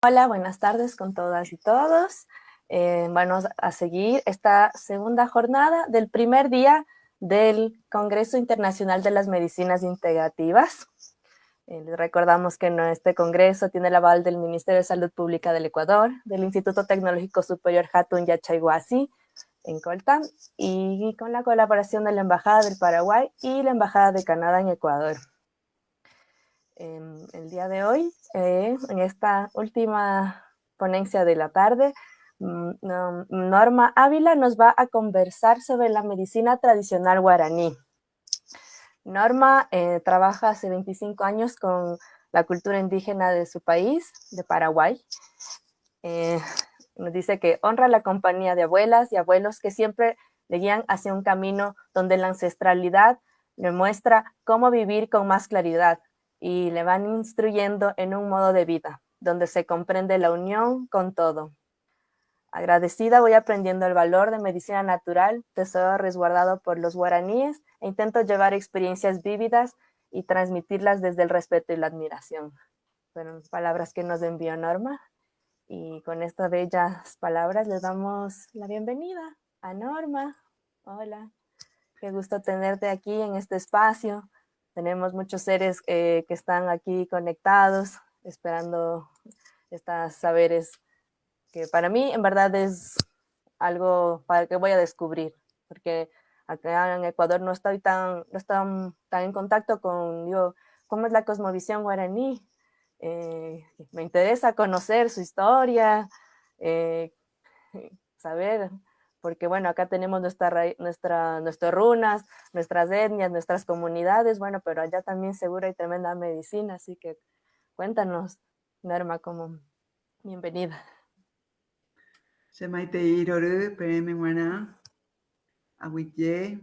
Hola, buenas tardes con todas y todos. Vamos a seguir esta segunda jornada del primer día del Congreso Internacional de las Medicinas Integrativas. Les recordamos que este congreso tiene el aval del Ministerio de Salud Pública del Ecuador, del Instituto Tecnológico Superior Hatun Yachaywasi en Colta, y con la colaboración de la Embajada del Paraguay y la Embajada de Canadá en Ecuador. El día de hoy, en esta última ponencia de la tarde, Norma Ávila nos va a conversar sobre la medicina tradicional guaraní. Norma trabaja hace 25 años con la cultura indígena de su país, de Paraguay. Nos dice que honra la compañía de abuelas y abuelos que siempre le guían hacia un camino donde la ancestralidad le muestra cómo vivir con más claridad y le van instruyendo en un modo de vida, donde se comprende la unión con todo. Agradecida voy aprendiendo el valor de medicina natural, tesoro resguardado por los guaraníes, e intento llevar experiencias vívidas y transmitirlas desde el respeto y la admiración. Fueron palabras que nos envió Norma, y con estas bellas palabras les damos la bienvenida a Norma. Hola, qué gusto tenerte aquí en este espacio. Tenemos muchos seres que están aquí conectados, esperando estos saberes que para mí en verdad es algo para que voy a descubrir, porque acá en Ecuador no estoy tan en contacto con cómo es la cosmovisión guaraní. Me interesa conocer su historia, saber, porque bueno, acá tenemos nuestras runas, nuestras etnias, nuestras comunidades, bueno, pero allá también seguro hay tremenda medicina, así que cuéntanos, Norma, como bienvenida. Shemaite iroru, PM Wana, Awiye,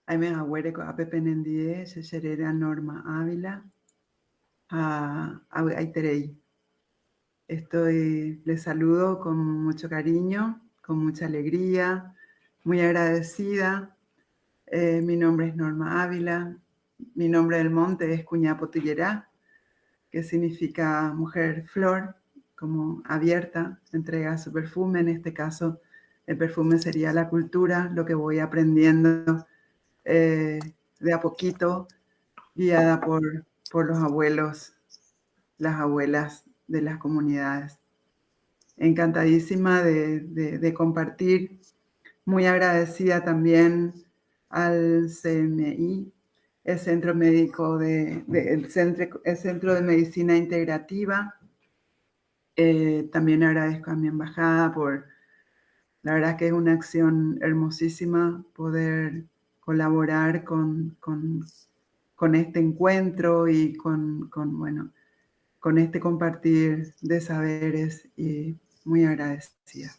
Aime Agüere con Apepenendie, Seserera Norma Ávila, Aiterei. Les saludo con mucho cariño, con mucha alegría, muy agradecida. Mi nombre es Norma Ávila, mi nombre del monte es Cuñapotillera, que significa mujer flor, como abierta, entrega su perfume. En este caso, el perfume sería la cultura, lo que voy aprendiendo de a poquito, guiada por los abuelos, las abuelas de las comunidades. Encantadísima de compartir, muy agradecida también al CMI, el Centro Médico el Centro de Medicina Integrativa. También agradezco a mi embajada la verdad que es una acción hermosísima poder colaborar con este encuentro y con este compartir de saberes, y muy agradecida.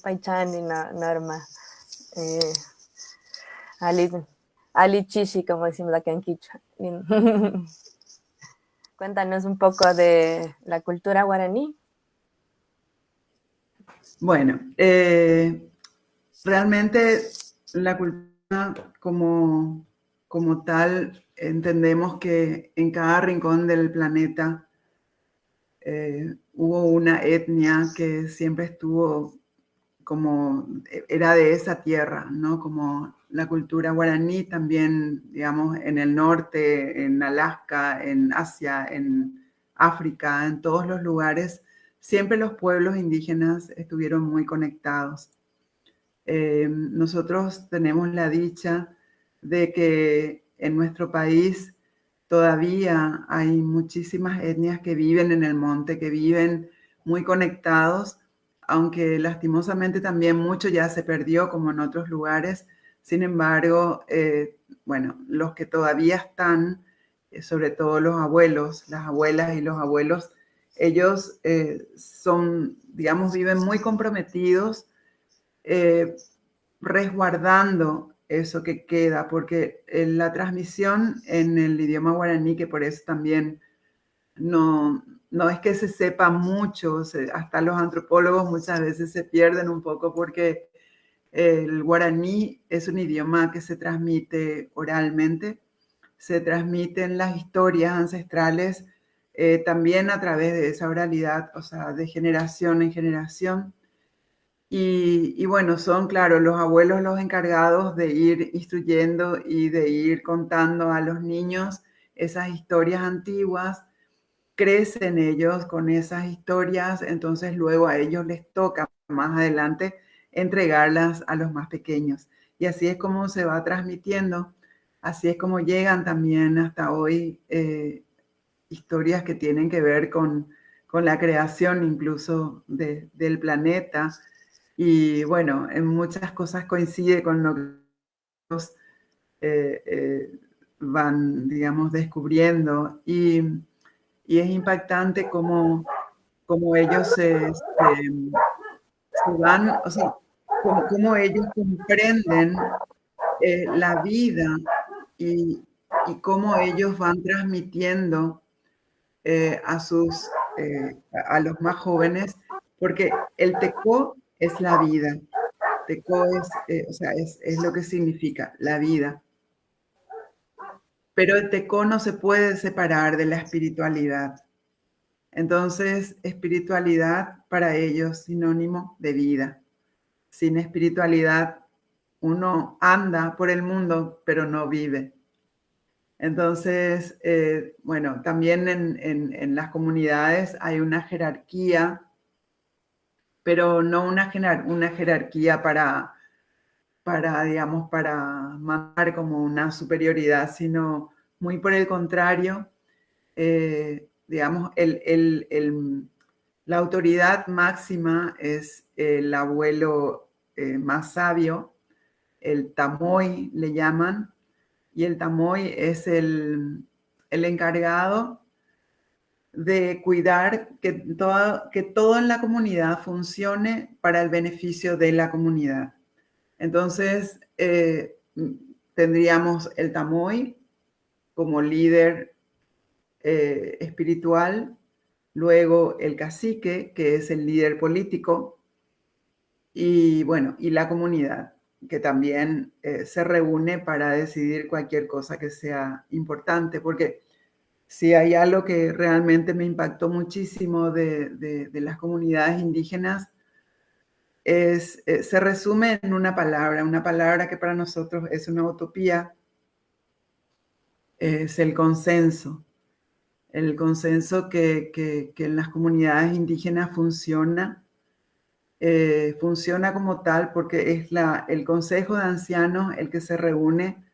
Paichani, Norma. Ali Chishi, como decimos acá en Quichua. Cuéntanos un poco de la cultura guaraní. Bueno, realmente la cultura como tal, entendemos que en cada rincón del planeta hubo una etnia que siempre estuvo era de esa tierra, ¿no? Como la cultura guaraní también, digamos, en el norte, en Alaska, en Asia, en África, en todos los lugares, siempre los pueblos indígenas estuvieron muy conectados. Nosotros tenemos la dicha de que en nuestro país todavía hay muchísimas etnias que viven en el monte, que viven muy conectados, aunque lastimosamente también mucho ya se perdió como en otros lugares. Sin embargo, los que todavía están, sobre todo los abuelos, las abuelas y los abuelos, ellos viven muy comprometidos, resguardando eso que queda, porque la transmisión en el idioma guaraní, que por eso también no es que se sepa mucho, hasta los antropólogos muchas veces se pierden un poco, porque el guaraní es un idioma que se transmite oralmente, se transmiten las historias ancestrales también a través de esa oralidad, o sea, de generación en generación. Y bueno, son, claro, los abuelos los encargados de ir instruyendo y de ir contando a los niños esas historias antiguas. Crecen ellos con esas historias, entonces luego a ellos les toca más adelante entregarlas a los más pequeños. Y así es como se va transmitiendo, así es como llegan también hasta hoy historias que tienen que ver con la creación incluso del planeta. Y bueno, en muchas cosas coincide con lo que los, van, digamos, descubriendo. Y es impactante cómo ellos se van, o sea, cómo ellos comprenden la vida y, y cómo ellos van transmitiendo a los más jóvenes, porque el tecó es la vida. Tecó es, o sea, es lo que significa la vida. Pero el tecó no se puede separar de la espiritualidad. Entonces, espiritualidad para ellos sinónimo de vida. Sin espiritualidad, uno anda por el mundo, pero no vive. Entonces, bueno, también en las comunidades hay una jerarquía, pero no una jerarquía digamos, para mandar como una superioridad, sino muy por el contrario, digamos, la autoridad máxima es el abuelo más sabio, el tamoy le llaman, y el tamoy es el encargado de cuidar que todo en la comunidad funcione para el beneficio de la comunidad. Entonces, tendríamos el tamoy como líder espiritual, luego el cacique, que es el líder político, y bueno, y la comunidad, que también se reúne para decidir cualquier cosa que sea importante, porque si hay algo que realmente me impactó muchísimo de las comunidades indígenas, se resume en una palabra que para nosotros es una utopía, es el consenso. El consenso que en las comunidades indígenas funciona como tal porque es el consejo de ancianos el que se reúne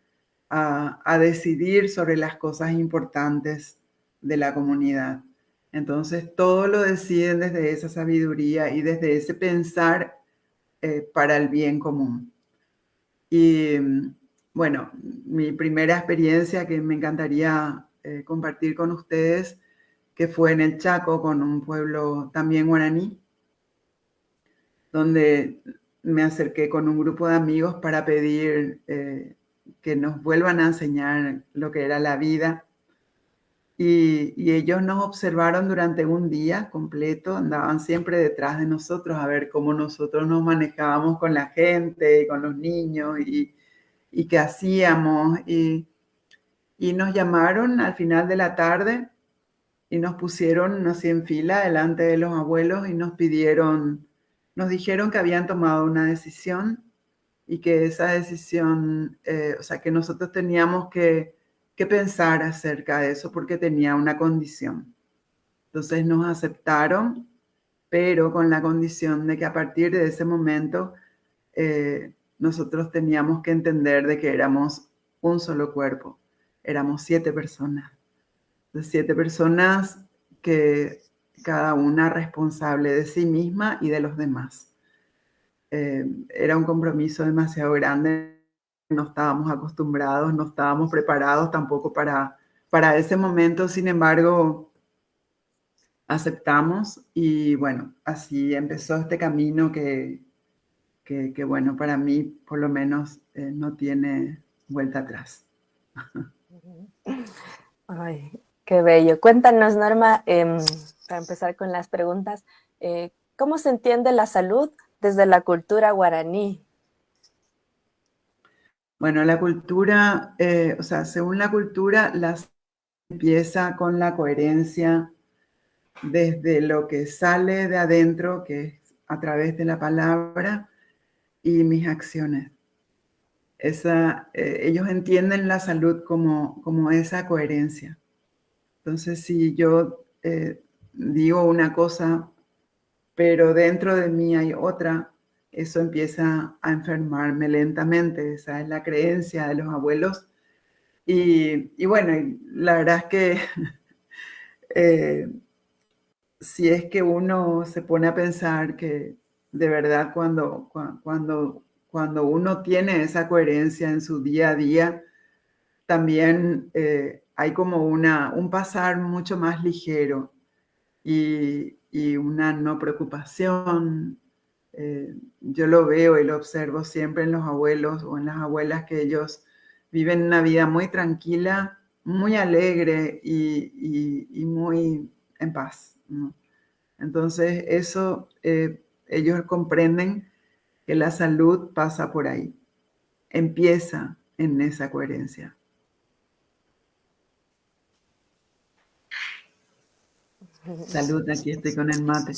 a decidir sobre las cosas importantes de la comunidad. Entonces, todo lo deciden desde esa sabiduría y desde ese pensar para el bien común. Y bueno, mi primera experiencia que me encantaría compartir con ustedes, que fue en el Chaco, con un pueblo también guaraní, donde me acerqué con un grupo de amigos para pedir que nos vuelvan a enseñar lo que era la vida. Y ellos nos observaron durante un día completo, andaban siempre detrás de nosotros a ver cómo nosotros nos manejábamos con la gente y con los niños y qué hacíamos. Y nos llamaron al final de la tarde y nos pusieron así en fila delante de los abuelos y nos dijeron que habían tomado una decisión y que esa decisión, o sea, que nosotros teníamos que pensar acerca de eso porque tenía una condición. Entonces nos aceptaron, pero con la condición de que a partir de ese momento nosotros teníamos que entender de que éramos un solo cuerpo, éramos 7 personas, de 7 personas que cada una responsable de sí misma y de los demás. Era un compromiso demasiado grande, no estábamos acostumbrados, no estábamos preparados tampoco para ese momento, sin embargo, aceptamos y bueno, así empezó este camino que bueno, para mí por lo menos no tiene vuelta atrás. Ay, qué bello. Cuéntanos, Norma, para empezar con las preguntas, ¿cómo se entiende la salud desde la cultura guaraní? Bueno, la cultura, o sea, según la cultura, empieza con la coherencia desde lo que sale de adentro, que es a través de la palabra, y mis acciones. Ellos entienden la salud como esa coherencia. Entonces, si yo digo una cosa, pero dentro de mí hay otra, eso empieza a enfermarme lentamente. Esa es la creencia de los abuelos. Y bueno, la verdad es que si es que uno se pone a pensar que de verdad cuando uno tiene esa coherencia en su día a día, también hay como un pasar mucho más ligero y una no preocupación. Yo lo veo y lo observo siempre en los abuelos o en las abuelas, que ellos viven una vida muy tranquila, muy alegre y muy en paz, ¿no? Entonces eso, ellos comprenden que la salud pasa por ahí, empieza en esa coherencia. Salud, aquí estoy con el mate.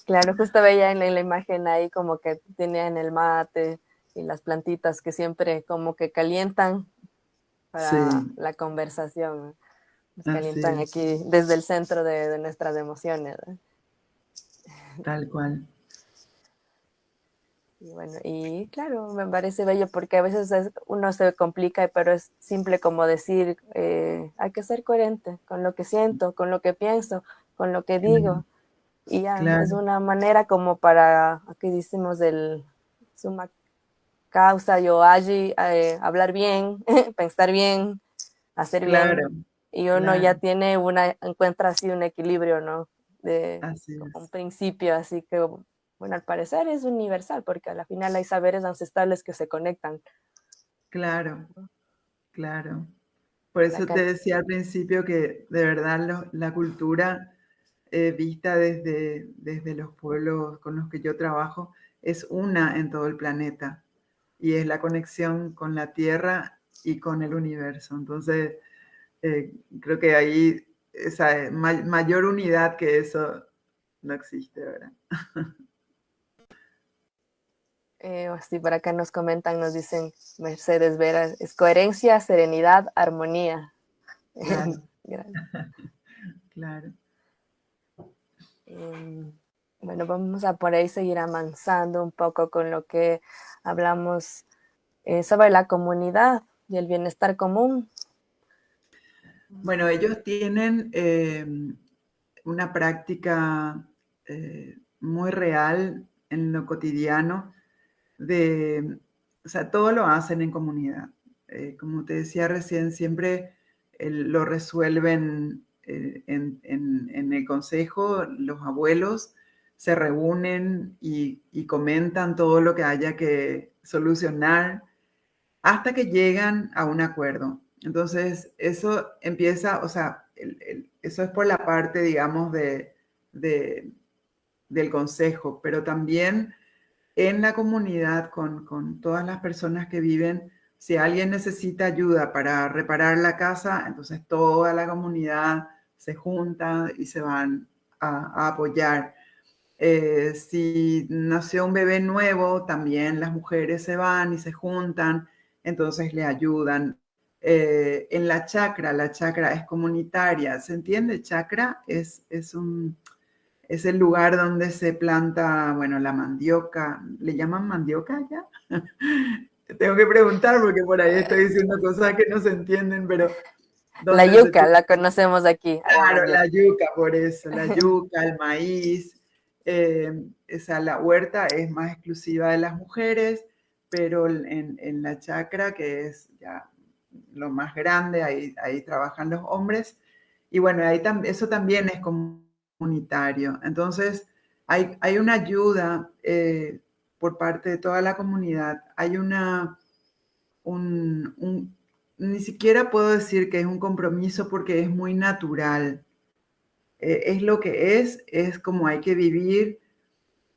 Claro, justo veía en la imagen ahí como que tenían el mate y las plantitas que siempre como que calientan para Sí, la conversación. Nos así calientan es, aquí desde el centro de nuestras emociones. tal cual. Y bueno, y claro, me parece bello porque a veces uno se complica, pero es simple como decir, hay que ser coherente con lo que siento, con lo que pienso, con lo que digo. Y ya, es Claro, una manera como para, aquí decimos del suma causa, yo allí, hablar bien, pensar bien, hacer bien. claro, Y uno ya claro, tiene encuentra así un equilibrio, ¿no? De así un es. principio, así que, bueno, al parecer es universal, porque a la final hay saberes ancestrales que se conectan. Claro, claro. Por La eso te cal- decía al principio que de verdad la cultura vista desde los pueblos con los que yo trabajo es una en todo el planeta y es la conexión con la tierra y con el universo. Entonces, creo que ahí esa mayor unidad que eso no existe, ¿verdad? sí, por acá nos comentan, nos dicen Mercedes Vera, es coherencia, serenidad, armonía. Claro, Gracias. claro. Bueno, vamos a por ahí seguir avanzando un poco con lo que hablamos sobre la comunidad y el bienestar común. Bueno, ellos tienen una práctica muy real en lo cotidiano o sea, todo lo hacen en comunidad. Como te decía recién, siempre lo resuelven en el consejo, los abuelos se reúnen y comentan todo lo que haya que solucionar hasta que llegan a un acuerdo. Entonces, eso empieza, o sea, eso es por la parte, digamos, de- del consejo, pero también en la comunidad con todas las personas que viven, si alguien necesita ayuda para reparar la casa, entonces toda la comunidad se junta y se van a apoyar. Si nació un bebé nuevo, también las mujeres se van y se juntan, entonces le ayudan. En la chacra es comunitaria, ¿se entiende? Chacra es el lugar donde se planta, bueno, la mandioca. ¿Le llaman mandioca ya? Tengo que preguntar porque por ahí estoy diciendo cosas que no se entienden, pero La donde se yuca la conocemos aquí, a la claro, la mandioca. yuca, por eso, la yuca, el maíz, esa, la huerta es más exclusiva de las mujeres, pero en la chacra, que es ya lo más grande, ahí trabajan los hombres, y bueno, eso también es comunitario. Entonces, hay una ayuda por parte de toda la comunidad, hay ni siquiera puedo decir que es un compromiso porque es muy natural. Es lo que es como hay que vivir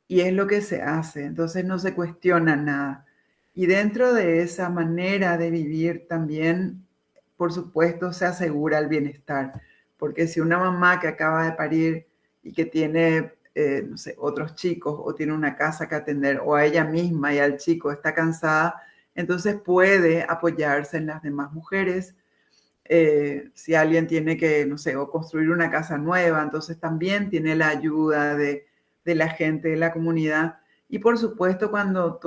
y es lo que se hace. Entonces no se cuestiona nada. Y dentro de esa manera de vivir también, por supuesto, se asegura el bienestar. porque si una mamá que acaba de parir y que tiene, no sé, otros chicos o tiene una casa que atender o a ella misma y al chico está cansada, entonces puede apoyarse en las demás mujeres. Si alguien tiene que, no sé, o construir una casa nueva, entonces también tiene la ayuda de la gente de la comunidad. Y por supuesto, cuando,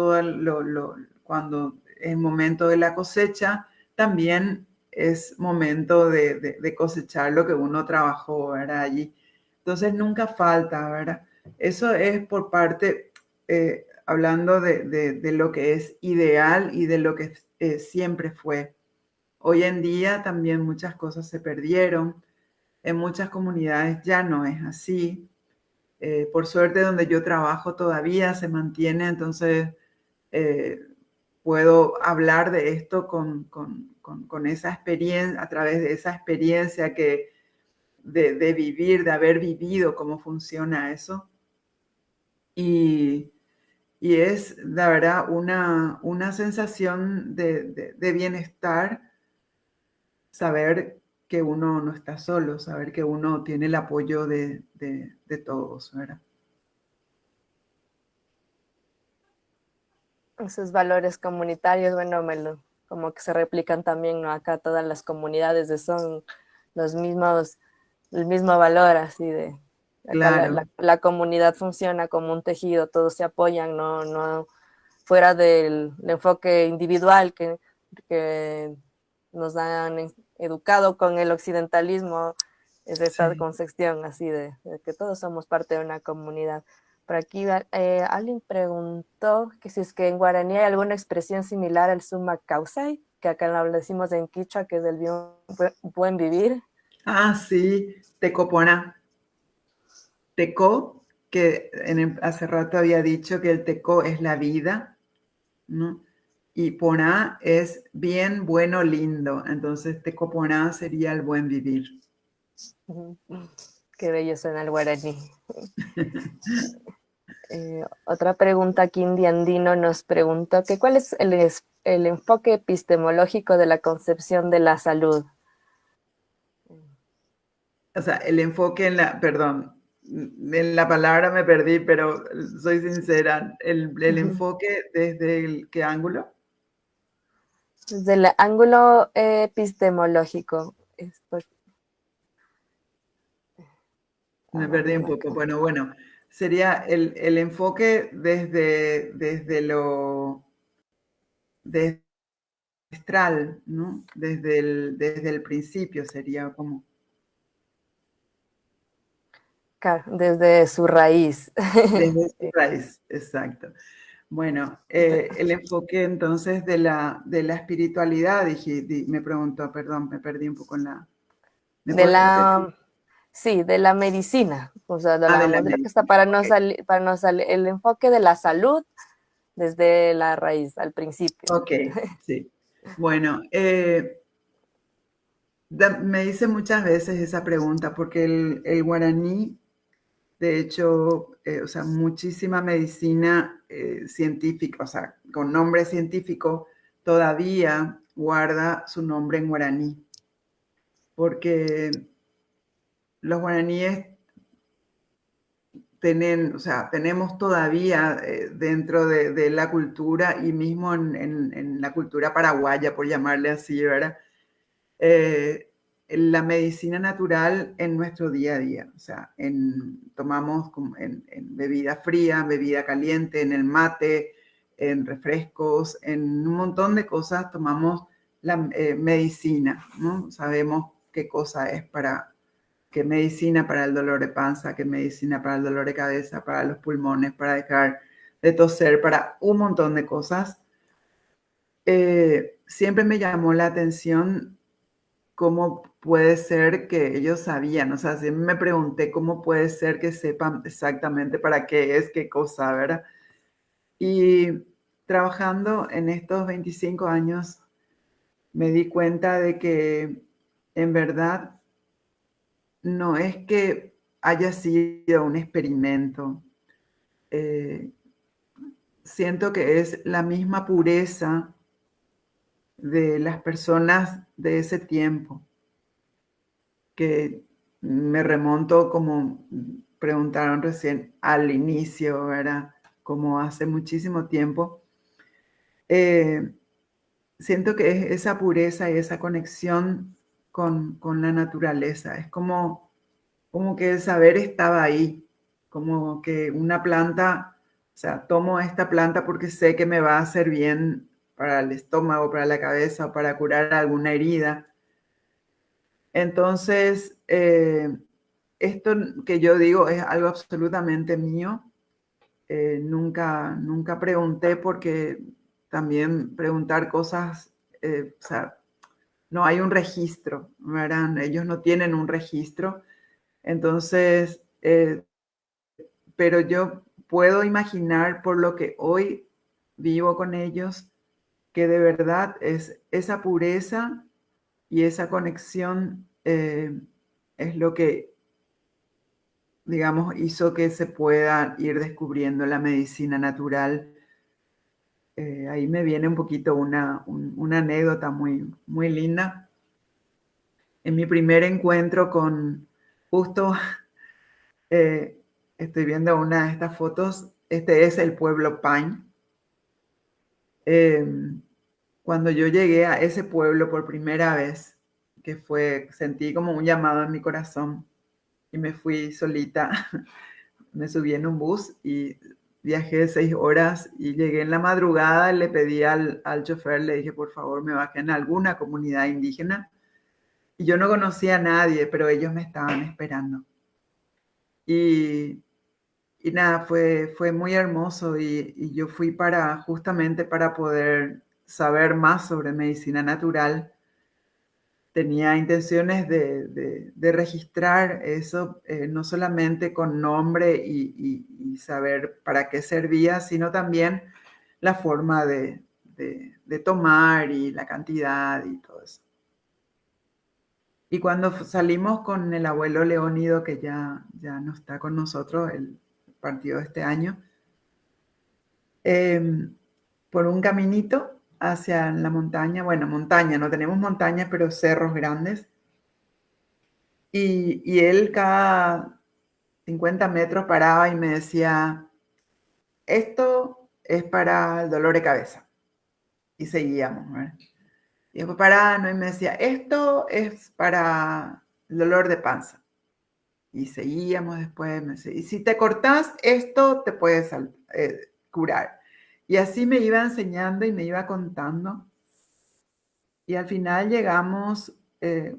cuando es momento de la cosecha, también es momento de cosechar lo que uno trabajó, ¿verdad? Allí. Entonces nunca falta, ¿verdad? Eso es por parte, hablando de lo que es ideal y de lo que siempre fue. Hoy en día también muchas cosas se perdieron. En muchas comunidades ya no es así. Por suerte, donde yo trabajo todavía se mantiene, entonces eh, puedo hablar de esto con esa experiencia, a través de esa experiencia de vivir, de haber vivido cómo funciona eso. Y, y es, la verdad, una sensación de bienestar saber que uno no está solo, saber que uno tiene el apoyo de todos, ¿verdad? Esos valores comunitarios, bueno, como que se replican también, ¿no? Acá todas las comunidades son los mismos, el mismo valor, así de, acá Claro, la comunidad funciona como un tejido, todos se apoyan, no fuera del enfoque individual que nos han educado con el occidentalismo, es esta sí. concepción así de que todos somos parte de una comunidad. Por aquí alguien preguntó que si es que en guaraní hay alguna expresión similar al summa causai, que acá lo decimos en quichua, que es del buen vivir. Ah, sí, Tecopona. Teco, que hace rato había dicho que el teco es la vida, ¿no? Y poná es bien, bueno, lindo. Entonces, tecoponá sería el buen vivir. Qué bello suena el guaraní. Otra pregunta aquí, Indiandino nos preguntó que cuál es el enfoque epistemológico de la concepción de la salud. O sea, el enfoque en la, perdón, en la palabra me perdí, pero soy sincera, el enfoque desde el qué ángulo. Desde el ángulo epistemológico. Me perdí un poco. Bueno, sería el enfoque desde astral, ¿no? Desde el principio sería como. Claro, desde su raíz. Desde su raíz, exacto. Bueno, el enfoque entonces de la espiritualidad, me preguntó, perdón, me perdí un poco en la. ¿Me De puedes repetir? la, sí, de la medicina. O sea, Ah, de la hablábamos de lo que está medicina. Ok, para no salir, el enfoque de la salud desde la raíz, al principio. ok, sí. Bueno, me hice muchas veces esa pregunta porque el guaraní, de hecho, o sea, muchísima medicina científica, o sea, con nombre científico, todavía guarda su nombre en guaraní, porque los guaraníes o sea, tenemos todavía dentro de la cultura y mismo en la cultura paraguaya, por llamarle así, ¿verdad? Eh, la medicina natural en nuestro día a día. O sea, tomamos en bebida fría, bebida caliente, en el mate, en refrescos, en un montón de cosas tomamos la medicina, ¿no? Sabemos qué cosa es qué medicina para el dolor de panza, qué medicina para el dolor de cabeza, para los pulmones, para dejar de toser, para un montón de cosas. Siempre me llamó la atención cómo puede ser que ellos sabían, o sea, siempre me pregunté cómo puede ser que sepan exactamente para qué es, qué cosa, ¿verdad? Y trabajando en estos 25 años, me di cuenta de que en verdad no es que haya sido un experimento. Eh, Siento que es la misma pureza de las personas de ese tiempo, que me remonto, como preguntaron recién, al inicio, ¿verdad? Como hace muchísimo tiempo. Siento que es esa pureza y esa conexión con la naturaleza. Es como que el saber estaba ahí, como que una planta, o sea, tomo esta planta porque sé que me va a hacer bien para el estómago, para la cabeza, o para curar alguna herida. Entonces, esto que yo digo es algo absolutamente mío. Nunca pregunté, porque también preguntar cosas, o sea, no hay un registro, ¿verdad? Ellos no tienen un registro. Entonces, pero yo puedo imaginar, por lo que hoy vivo con ellos, que de verdad es esa pureza y esa conexión, es lo que, digamos, hizo que se pueda ir descubriendo la medicina natural. Ahí me viene un poquito una anécdota muy linda. En mi primer encuentro con, justo, eh, estoy viendo una de estas fotos, este es el pueblo Pine. Cuando yo llegué a ese pueblo por primera vez, que fue, sentí como un llamado en mi corazón y me fui solita. Me subí en un bus y viajé 6 horas y llegué en la madrugada. Le pedí al chofer, le dije, por favor, me baje en alguna comunidad indígena. Y yo no conocía a nadie, pero ellos me estaban esperando. Y, y nada, fue muy hermoso, y yo fui justamente para poder saber más sobre medicina natural. Tenía intenciones de registrar eso, no solamente con nombre y saber para qué servía, sino también la forma de tomar y la cantidad y todo eso. Y cuando salimos con el abuelo Leónido, que ya no está con nosotros, el partido de este año, por un caminito hacia la montaña, bueno, montaña, no tenemos montaña, pero cerros grandes. Y él cada 50 metros paraba y me decía, esto es para el dolor de cabeza. Y seguíamos, ¿verdad? Y después paraba, ¿no? Y me decía, esto es para el dolor de panza. Y seguíamos después. Me decía, y si te cortás esto, te puedes curar. Y así me iba enseñando y me iba contando. Y al final llegamos,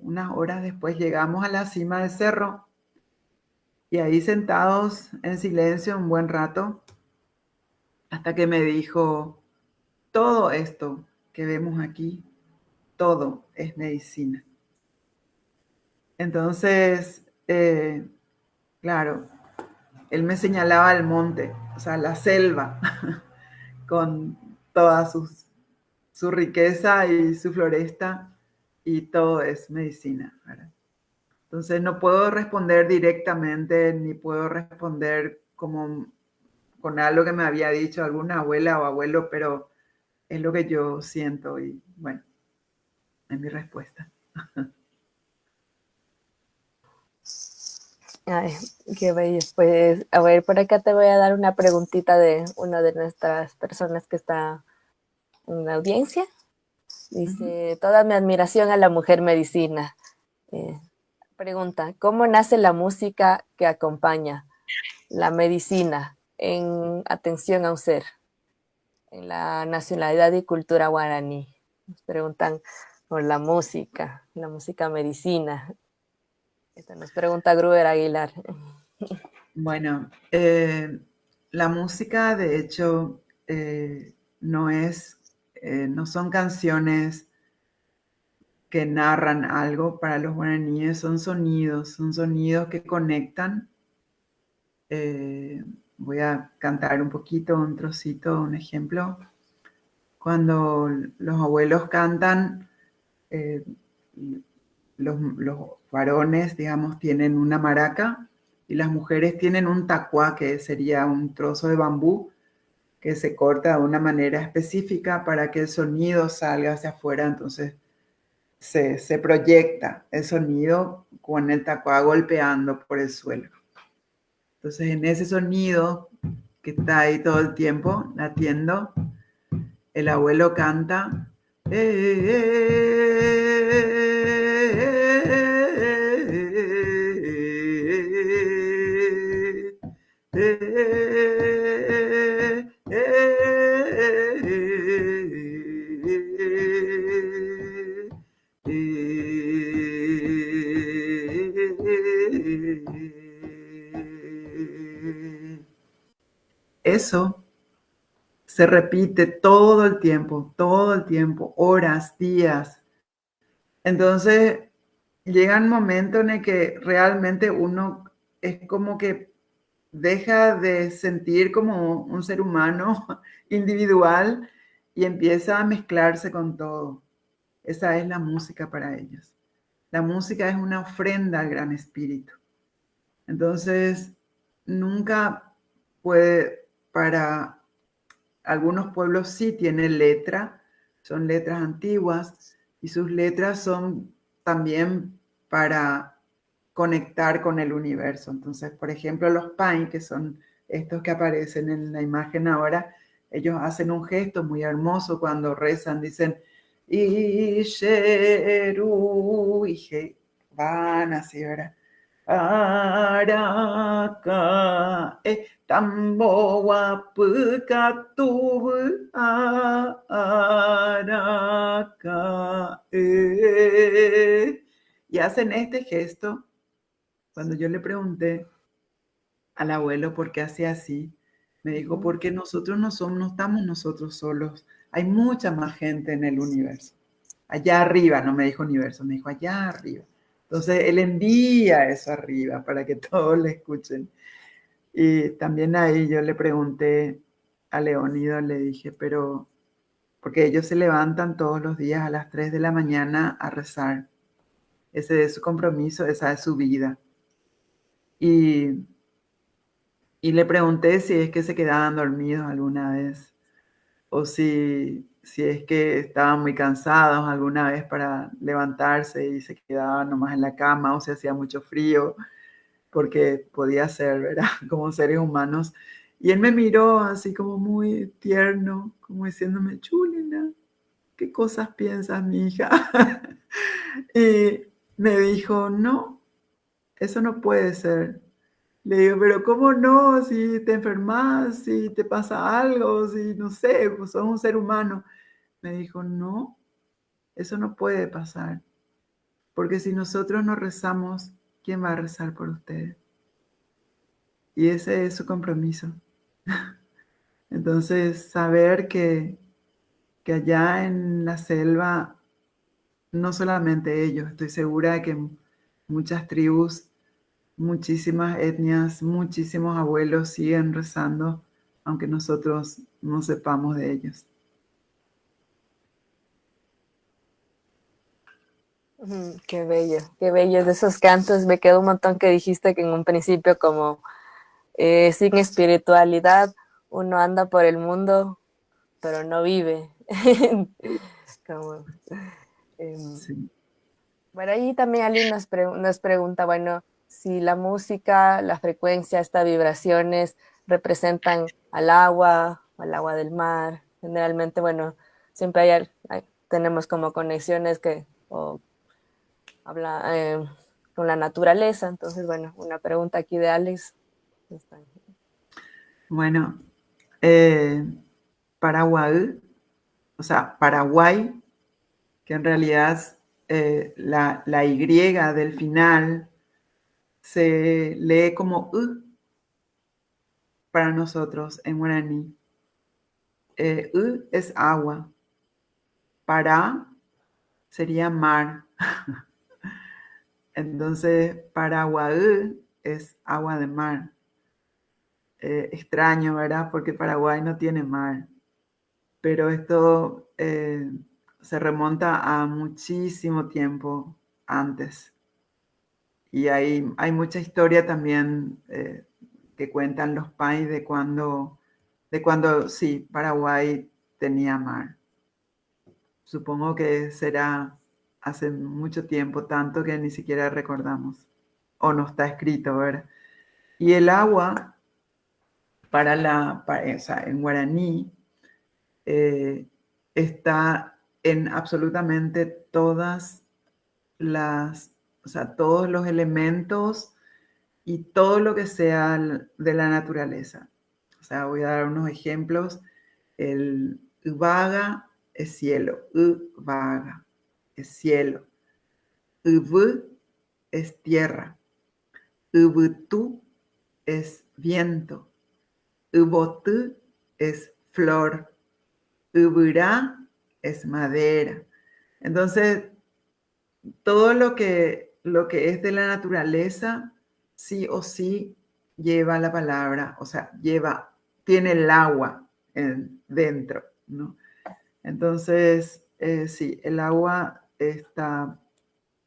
unas horas después, llegamos a la cima del cerro. Y ahí sentados en silencio un buen rato, hasta que me dijo, todo esto que vemos aquí, todo es medicina. Entonces, claro, él me señalaba el monte, o sea, la selva, con toda su riqueza y su floresta, y todo es medicina, ¿verdad? Entonces no puedo responder directamente, ni puedo responder como con algo que me había dicho alguna abuela o abuelo, pero es lo que yo siento, y bueno, es mi respuesta. Ay, qué bello. Pues, a ver, por acá te voy a dar una preguntita de una de nuestras personas que está en la audiencia. Dice, toda mi admiración a la mujer medicina. Eh, Pregunta, ¿cómo nace la música que acompaña la medicina en atención a un ser, en la nacionalidad y cultura guaraní? Nos preguntan por la música medicina. Esta nos pregunta Gruber Aguilar. Bueno, la música, de hecho, no no son canciones que narran algo. Para los guaraníes son sonidos que conectan. Voy a cantar un poquito, un trocito, un ejemplo. Cuando los abuelos cantan, eh, los varones, digamos, tienen una maraca, y las mujeres tienen un tacuá, que sería un trozo de bambú que se corta de una manera específica para que el sonido salga hacia afuera. Entonces, se proyecta el sonido con el tacuá golpeando por el suelo. Entonces, en ese sonido que está ahí todo el tiempo latiendo, el abuelo canta. Eso se repite todo el tiempo, horas, días. Entonces, llega un momento en el que realmente uno es como que deja de sentir como un ser humano individual y empieza a mezclarse con todo. Esa es la música para ellos. La música es una ofrenda al Gran Espíritu. Entonces, nunca puede, para algunos pueblos sí tienen letra, son letras antiguas y sus letras son también para conectar con el universo. Entonces, por ejemplo, los Pai, que son estos que aparecen en la imagen ahora, ellos hacen un gesto muy hermoso cuando rezan, dicen Isheru, y van así, ¿verdad? Araka, tambo wapuka tubu araka, y hacen este gesto. Cuando yo le pregunté al abuelo por qué hacía así, me dijo, porque nosotros no estamos nosotros solos, hay mucha más gente en el universo. Allá arriba, no me dijo universo, me dijo allá arriba. Entonces él envía eso arriba para que todos le escuchen. Y también ahí yo le pregunté a Leónido, le dije, pero, porque ellos se levantan todos los días a las 3 de la mañana a rezar. Ese es su compromiso, esa es su vida. Y le pregunté si es que se quedaban dormidos alguna vez o si es que estaban muy cansados alguna vez para levantarse y se quedaban nomás en la cama o si hacía mucho frío, porque podía ser, ¿verdad? Como seres humanos. Y él me miró así como muy tierno, como diciéndome, Chulina, ¿qué cosas piensas, mi hija? Y me dijo, no, eso no puede ser. Le digo, pero ¿cómo no? Si te enfermas, si te pasa algo, si no sé, pues sos un ser humano. Me dijo, no, eso no puede pasar. Porque si nosotros no rezamos, ¿quién va a rezar por ustedes? Y ese es su compromiso. Entonces, saber que allá en la selva, no solamente ellos, estoy segura de que muchas tribus, muchísimas etnias, muchísimos abuelos siguen rezando, aunque nosotros no sepamos de ellos. Qué bello de esos cantos. Me quedó un montón que dijiste que en un principio como sin espiritualidad uno anda por el mundo, pero no vive. Como, Sí. bueno, ahí también Ali nos pregunta, bueno, si la música, la frecuencia, estas vibraciones representan al agua del mar. Generalmente, bueno, siempre tenemos como conexiones que o habla con la naturaleza. Entonces, bueno, una pregunta aquí de Alex. Bueno, Paraguay, o sea, Paraguay, que en realidad la Y del final se lee como U para nosotros en guaraní. U es agua. Para sería mar. Entonces, Paraguay es agua de mar. Extraño, ¿verdad? Porque Paraguay no tiene mar. Pero esto se remonta a muchísimo tiempo antes. Y hay mucha historia también que cuentan los pais de cuando sí, Paraguay tenía mar. Supongo que será hace mucho tiempo, tanto que ni siquiera recordamos, o no está escrito, ¿verdad? Y el agua, o sea, en guaraní, está en absolutamente todas o sea, todos los elementos y todo lo que sea de la naturaleza. O sea, voy a dar unos ejemplos. El vaga es cielo, vaga es cielo, uv es tierra, ubutú es viento, ubotú es flor, uburá es madera. Entonces, todo lo que es de la naturaleza, sí o sí lleva la palabra, o sea, tiene el agua dentro, ¿no? Entonces, sí, el agua está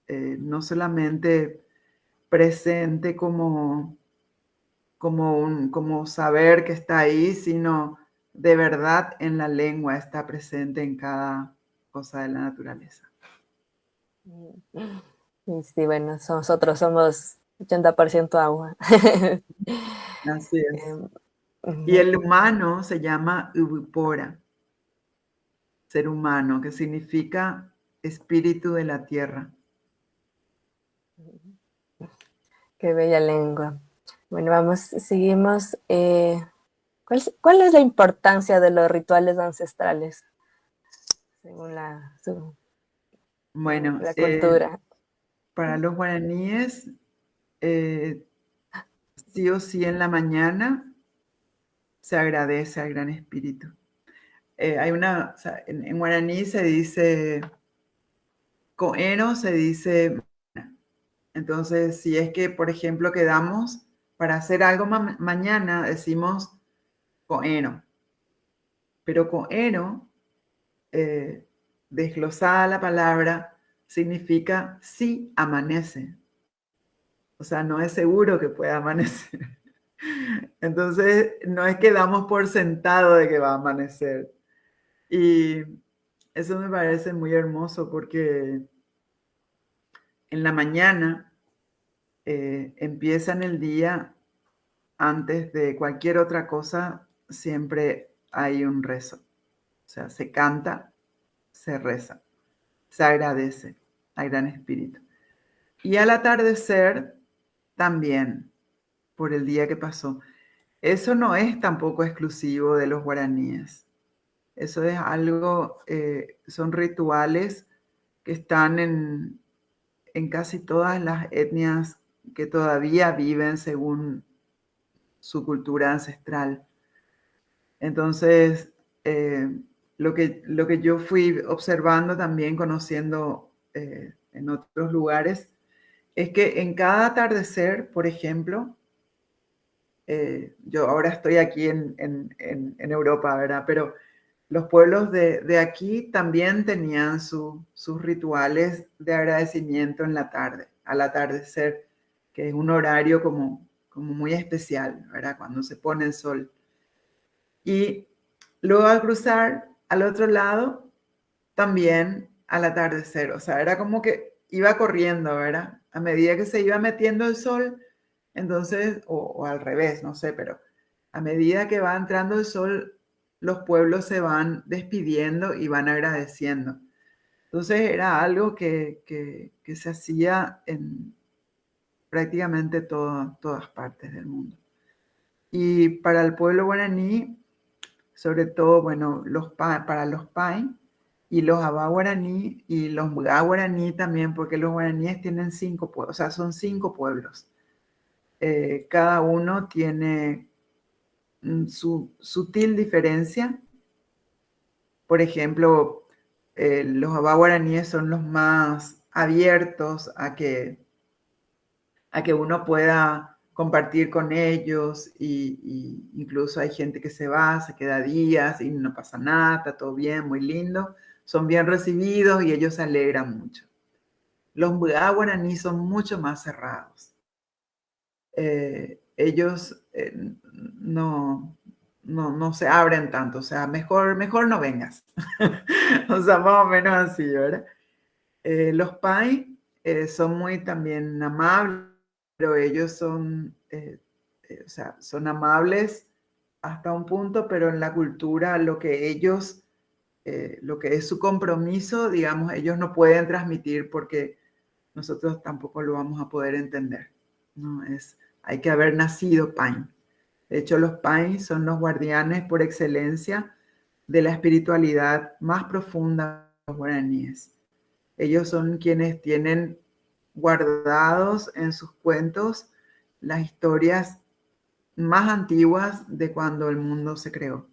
no solamente presente como saber que está ahí, sino de verdad en la lengua está presente en cada cosa de la naturaleza. Y sí, bueno, nosotros somos 80% agua. Así es. Em, Y ujú. el humano se llama Ubupora, ser humano, que significa espíritu de la tierra. Qué bella lengua. Bueno, seguimos. ¿Cuál es la importancia de los rituales ancestrales según Bueno, la cultura? para los guaraníes, eh, sí o sí en la mañana se agradece al Gran Espíritu. O sea, en guaraní se dice, coeno se dice, entonces si es que, por ejemplo, quedamos para hacer algo mañana, decimos coeno, pero coeno, desglosada la palabra, significa sí amanece. O sea, no es seguro que pueda amanecer. Entonces, no es que damos por sentado de que va a amanecer. Y eso me parece muy hermoso porque en la mañana empiezan el día antes de cualquier otra cosa, siempre hay un rezo. O sea, se canta, se reza, se agradece al Gran Espíritu. Y al atardecer, también, por el día que pasó. Eso no es tampoco exclusivo de los guaraníes. Eso es algo, son rituales que están en casi todas las etnias que todavía viven según su cultura ancestral. Entonces, lo que yo fui observando también, conociendo en otros lugares, es que en cada atardecer, por ejemplo, yo ahora estoy aquí en Europa, ¿verdad? Pero los pueblos de aquí también tenían sus rituales de agradecimiento en la tarde, al atardecer, que es un horario como muy especial, ¿verdad? Cuando se pone el sol. Y luego al cruzar al otro lado, también al atardecer, o sea, era como que iba corriendo, ¿verdad? A medida que se iba metiendo el sol, entonces, o al revés, no sé, pero a medida que va entrando el sol, los pueblos se van despidiendo y van agradeciendo. Entonces era algo que se hacía en prácticamente todas partes del mundo. Y para el pueblo guaraní, sobre todo, bueno, para los Pai y los Abá guaraní y los Mga guaraní también, porque los guaraníes tienen 5 pueblos, o sea, son 5 pueblos. Cada uno tiene su sutil diferencia. Por ejemplo, los Abá guaraníes son los más abiertos a que uno pueda compartir con ellos y incluso hay gente que se va, se queda días y no pasa nada, está todo bien, muy lindo, son bien recibidos y ellos se alegran mucho. Los Mbá guaraní son mucho más cerrados. Ellos no se abren tanto, o sea, mejor no vengas. O sea, más o menos así, ¿verdad? Los Pai son muy también amables, pero ellos son, o sea, son amables hasta un punto, pero en la cultura lo que ellos, lo que es su compromiso, digamos, ellos no pueden transmitir porque nosotros tampoco lo vamos a poder entender, ¿no? Hay que haber nacido Pai. De hecho, los Pai son los guardianes por excelencia de la espiritualidad más profunda de los guaraníes. Ellos son quienes tienen guardados en sus cuentos las historias más antiguas de cuando el mundo se creó.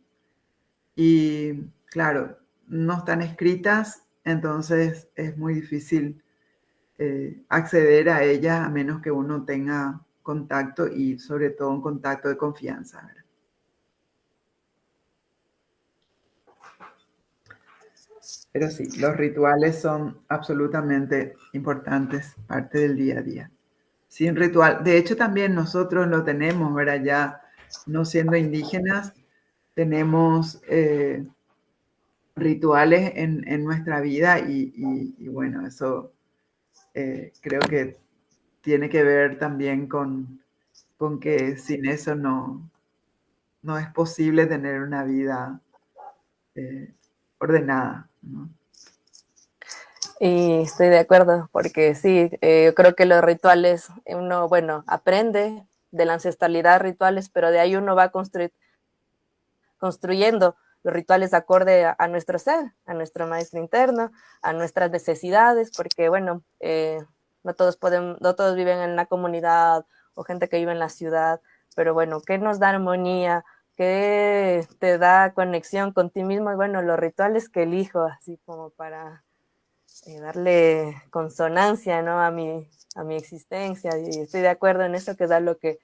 Y claro, no están escritas, entonces es muy difícil acceder a ellas a menos que uno tenga contacto y sobre todo un contacto de confianza, ¿verdad? Pero sí, los rituales son absolutamente importantes, parte del día a día. Sin ritual, de hecho también nosotros lo tenemos, ¿verdad? Ya no siendo indígenas, tenemos rituales en nuestra vida y bueno, eso creo que tiene que ver también con que sin eso no es posible tener una vida ordenada, ¿no? Y estoy de acuerdo, porque sí, yo creo que los rituales, uno, bueno, aprende de la ancestralidad rituales, pero de ahí uno va construyendo los rituales acorde a nuestro ser, a nuestro maestro interno, a nuestras necesidades, porque bueno, no todos viven en la comunidad o gente que vive en la ciudad, pero bueno, ¿qué nos da armonía? ¿Qué te da conexión con ti mismo? Y bueno, los rituales que elijo, así como para darle consonancia, ¿no? A mi existencia, y estoy de acuerdo en eso, que da lo que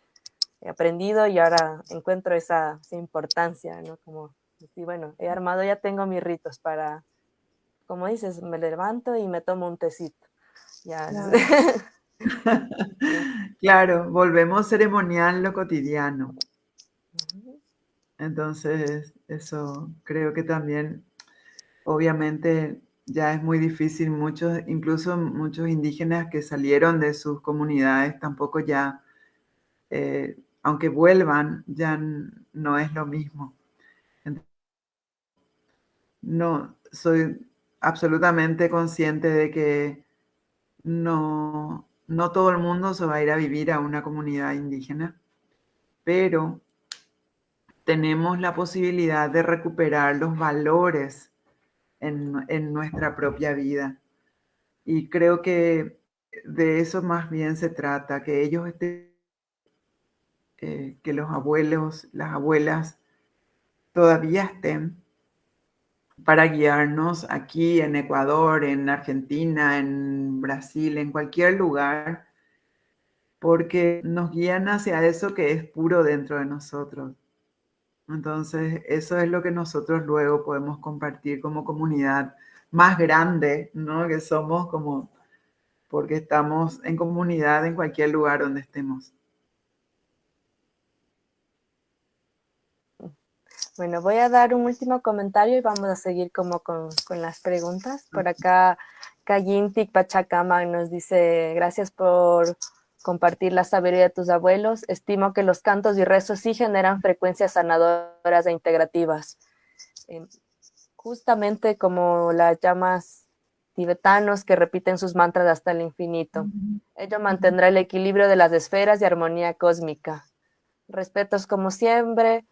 he aprendido y ahora encuentro esa importancia, ¿no? Como, sí, bueno, he armado, ya tengo mis ritos para, como dices, me levanto y me tomo un tecito. Ya. Claro. Claro, volvemos ceremonial lo cotidiano. Entonces, eso creo que también, obviamente, ya es muy difícil. Muchos, incluso muchos indígenas que salieron de sus comunidades, tampoco ya, aunque vuelvan, ya no es lo mismo. No, soy absolutamente consciente de que no todo el mundo se va a ir a vivir a una comunidad indígena, pero tenemos la posibilidad de recuperar los valores en nuestra propia vida. Y creo que de eso más bien se trata, que ellos estén, que los abuelos, las abuelas todavía estén para guiarnos aquí en Ecuador, en Argentina, en Brasil, en cualquier lugar, porque nos guían hacia eso que es puro dentro de nosotros. Entonces, eso es lo que nosotros luego podemos compartir como comunidad más grande, ¿no? Que somos como, porque estamos en comunidad en cualquier lugar donde estemos. Bueno, voy a dar un último comentario y vamos a seguir como con las preguntas. Por acá, Kayintik Pachacama nos dice, gracias por compartir la sabiduría de tus abuelos. Estimo que los cantos y rezos sí generan frecuencias sanadoras e integrativas. Justamente como las llamas tibetanos que repiten sus mantras hasta el infinito. Ello mantendrá el equilibrio de las esferas y armonía cósmica. Respetos como siempre.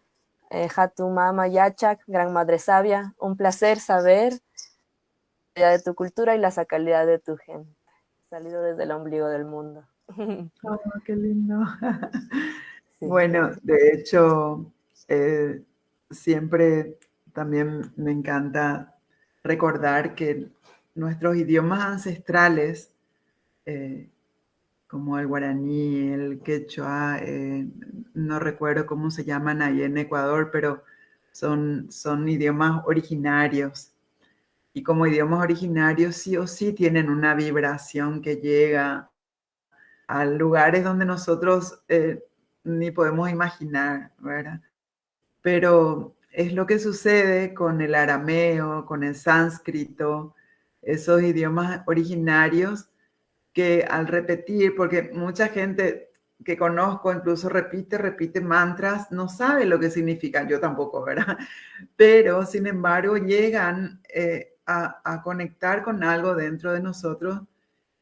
Hatu Mama Yachak, Gran Madre Sabia, un placer saber la calidad de tu cultura y la sacralidad de tu gente. Salido desde el ombligo del mundo. Oh, qué lindo. Sí. Bueno, de hecho, siempre también me encanta recordar que nuestros idiomas ancestrales, como el guaraní, el quechua, no recuerdo cómo se llaman ahí en Ecuador, pero son idiomas originarios. Y como idiomas originarios sí o sí tienen una vibración que llega a lugares donde nosotros ni podemos imaginar, ¿verdad? Pero es lo que sucede con el arameo, con el sánscrito, esos idiomas originarios que al repetir, porque mucha gente que conozco incluso repite mantras, no sabe lo que significan, yo tampoco, ¿verdad? Pero sin embargo llegan a conectar con algo dentro de nosotros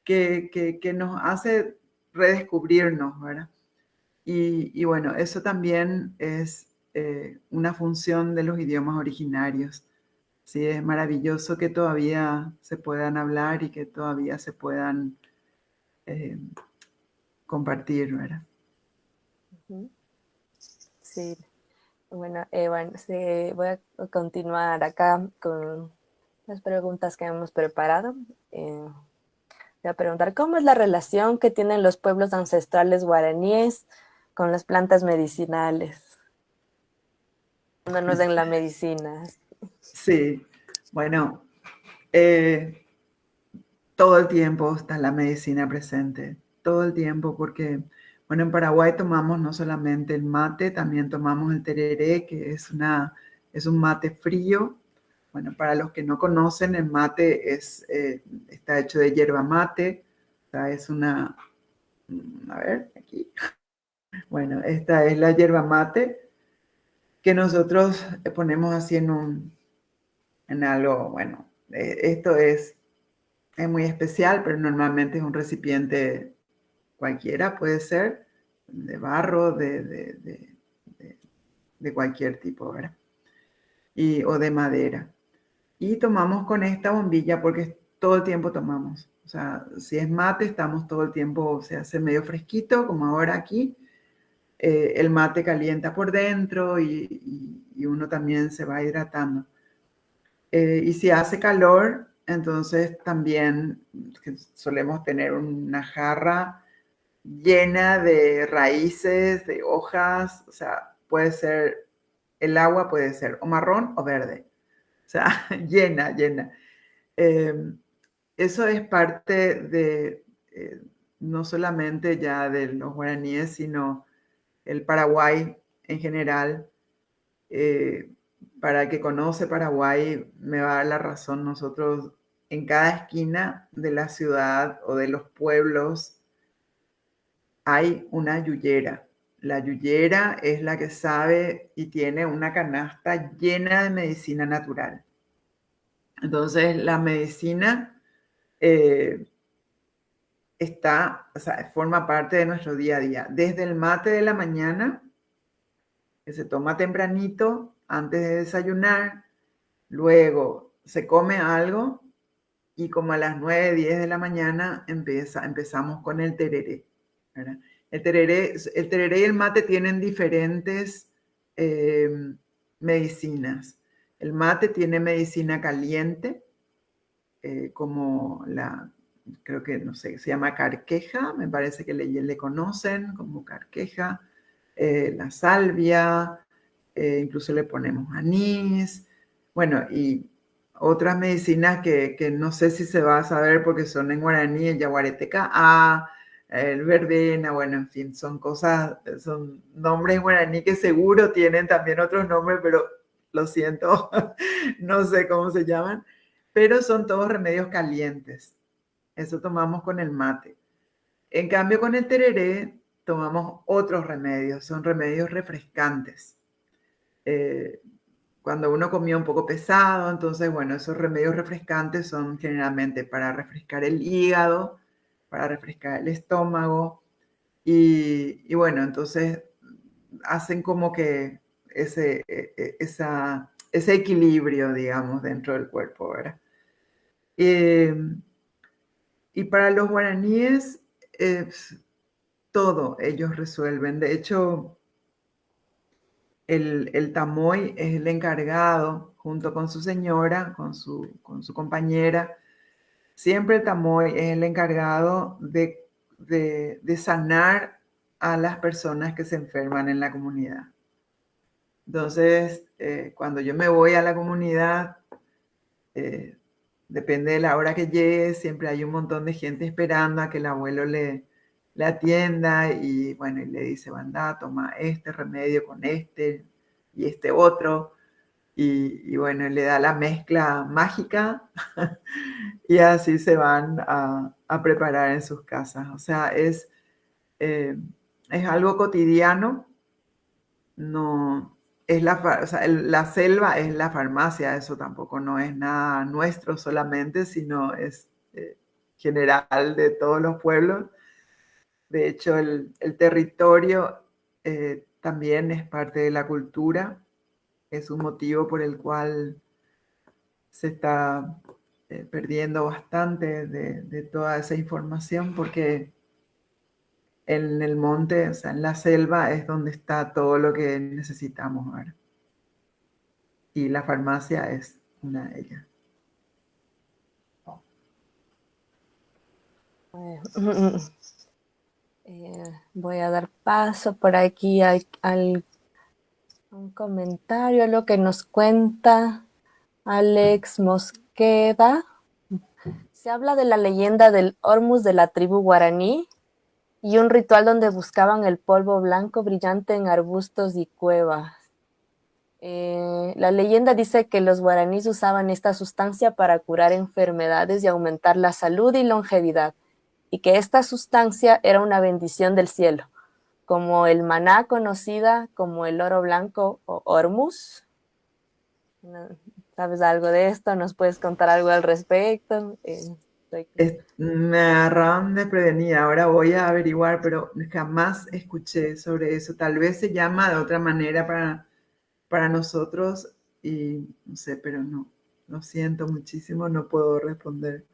que nos hace redescubrirnos, ¿verdad? Y bueno, eso también es una función de los idiomas originarios. Sí, es maravilloso que todavía se puedan hablar y que todavía se puedan eh, compartir, ¿verdad? Ujú. Sí, bueno, sí, voy a continuar acá con las preguntas que hemos preparado. Voy a preguntar, ¿cómo es la relación que tienen los pueblos ancestrales guaraníes con las plantas medicinales? Dándonos en la medicina. Sí, bueno, eh, todo el tiempo está la medicina presente, todo el tiempo, porque, bueno, en Paraguay tomamos no solamente el mate, también tomamos el tereré, que es un mate frío. Bueno, para los que no conocen, el mate está hecho de yerba mate, o sea, es una, a ver, aquí. Bueno, esta es la yerba mate que nosotros ponemos así en algo, bueno, esto es muy especial, pero normalmente es un recipiente cualquiera, puede ser de barro, de cualquier tipo, ¿verdad? O de madera. Y tomamos con esta bombilla porque todo el tiempo tomamos. O sea, si es mate, estamos todo el tiempo, se hace medio fresquito, como ahora aquí. El mate calienta por dentro y uno también se va hidratando. Y si hace calor, entonces también solemos tener una jarra llena de raíces, de hojas, o sea, puede ser, el agua puede ser o marrón o verde, o sea, llena. Eh, Eso es parte de, no solamente ya de los guaraníes, sino el Paraguay en general. eh, para el que conoce Paraguay, me va a dar la razón. Nosotros en cada esquina de la ciudad o de los pueblos hay una yuyera. La yuyera es la que sabe y tiene una canasta llena de medicina natural. Entonces, la medicina eh, o sea, forma parte de nuestro día a día. Desde el mate de la mañana, que se toma tempranito, antes de desayunar, luego se come algo y como a las 9 10 de la mañana empezamos con el tereré, ¿verdad? El tereré y el mate tienen diferentes eh, medicinas. El mate tiene medicina caliente, como creo que, no sé, se llama carqueja, me parece que le conocen como carqueja, la salvia, incluso le ponemos anís, bueno, y otras medicinas que no sé si se va a saber porque son en guaraní, el yaguareteca A, el verbena, bueno, en fin, son cosas, son nombres en guaraní que seguro tienen también otros nombres, pero lo siento, no sé cómo se llaman, pero son todos remedios calientes. Eso tomamos con el mate. En cambio, con el tereré tomamos otros remedios, son remedios refrescantes. Eh, Cuando uno comía un poco pesado, entonces, bueno, esos remedios refrescantes son generalmente para refrescar el hígado, para refrescar el estómago, y bueno, entonces hacen como que ese equilibrio, digamos, dentro del cuerpo, ¿verdad? Eh, y para los guaraníes, eh, todo ellos resuelven. De hecho, el tamoy es el encargado, junto con su señora, con su compañera. Siempre el tamoy es el encargado de sanar a las personas que se enferman en la comunidad. Entonces, cuando yo me voy a la comunidad, eh, depende de la hora que llegue, siempre hay un montón de gente esperando a que el abuelo le atienda y bueno, y le dice, anda, toma este remedio con este y este otro. y bueno, le da la mezcla mágica y así se van a preparar en sus casas. O sea, es algo cotidiano, no es o sea, la selva es la farmacia, eso tampoco no es nada nuestro solamente, sino es general de todos los pueblos. De hecho, el territorio también es parte de la cultura, es un motivo por el cual se está perdiendo bastante de toda esa información, porque en el monte, o sea, en la selva es donde está todo lo que necesitamos ver. Y la farmacia es una de ellas. Voy a dar paso por aquí al un comentario, lo que nos cuenta Alex Mosqueda. Se habla de la leyenda del Hormuz de la tribu guaraní y un ritual donde buscaban el polvo blanco brillante en arbustos y cuevas. La leyenda dice que los guaraníes usaban esta sustancia para curar enfermedades y aumentar la salud y longevidad, y que esta sustancia era una bendición del cielo, como el maná conocida como el oro blanco o hormuz. ¿Sabes algo de esto? ¿Nos puedes contar algo al respecto? Me agarraron desprevenida, ahora voy a averiguar, pero jamás escuché sobre eso. Tal vez se llama de otra manera para nosotros y no sé, pero no, lo siento muchísimo, no puedo responder.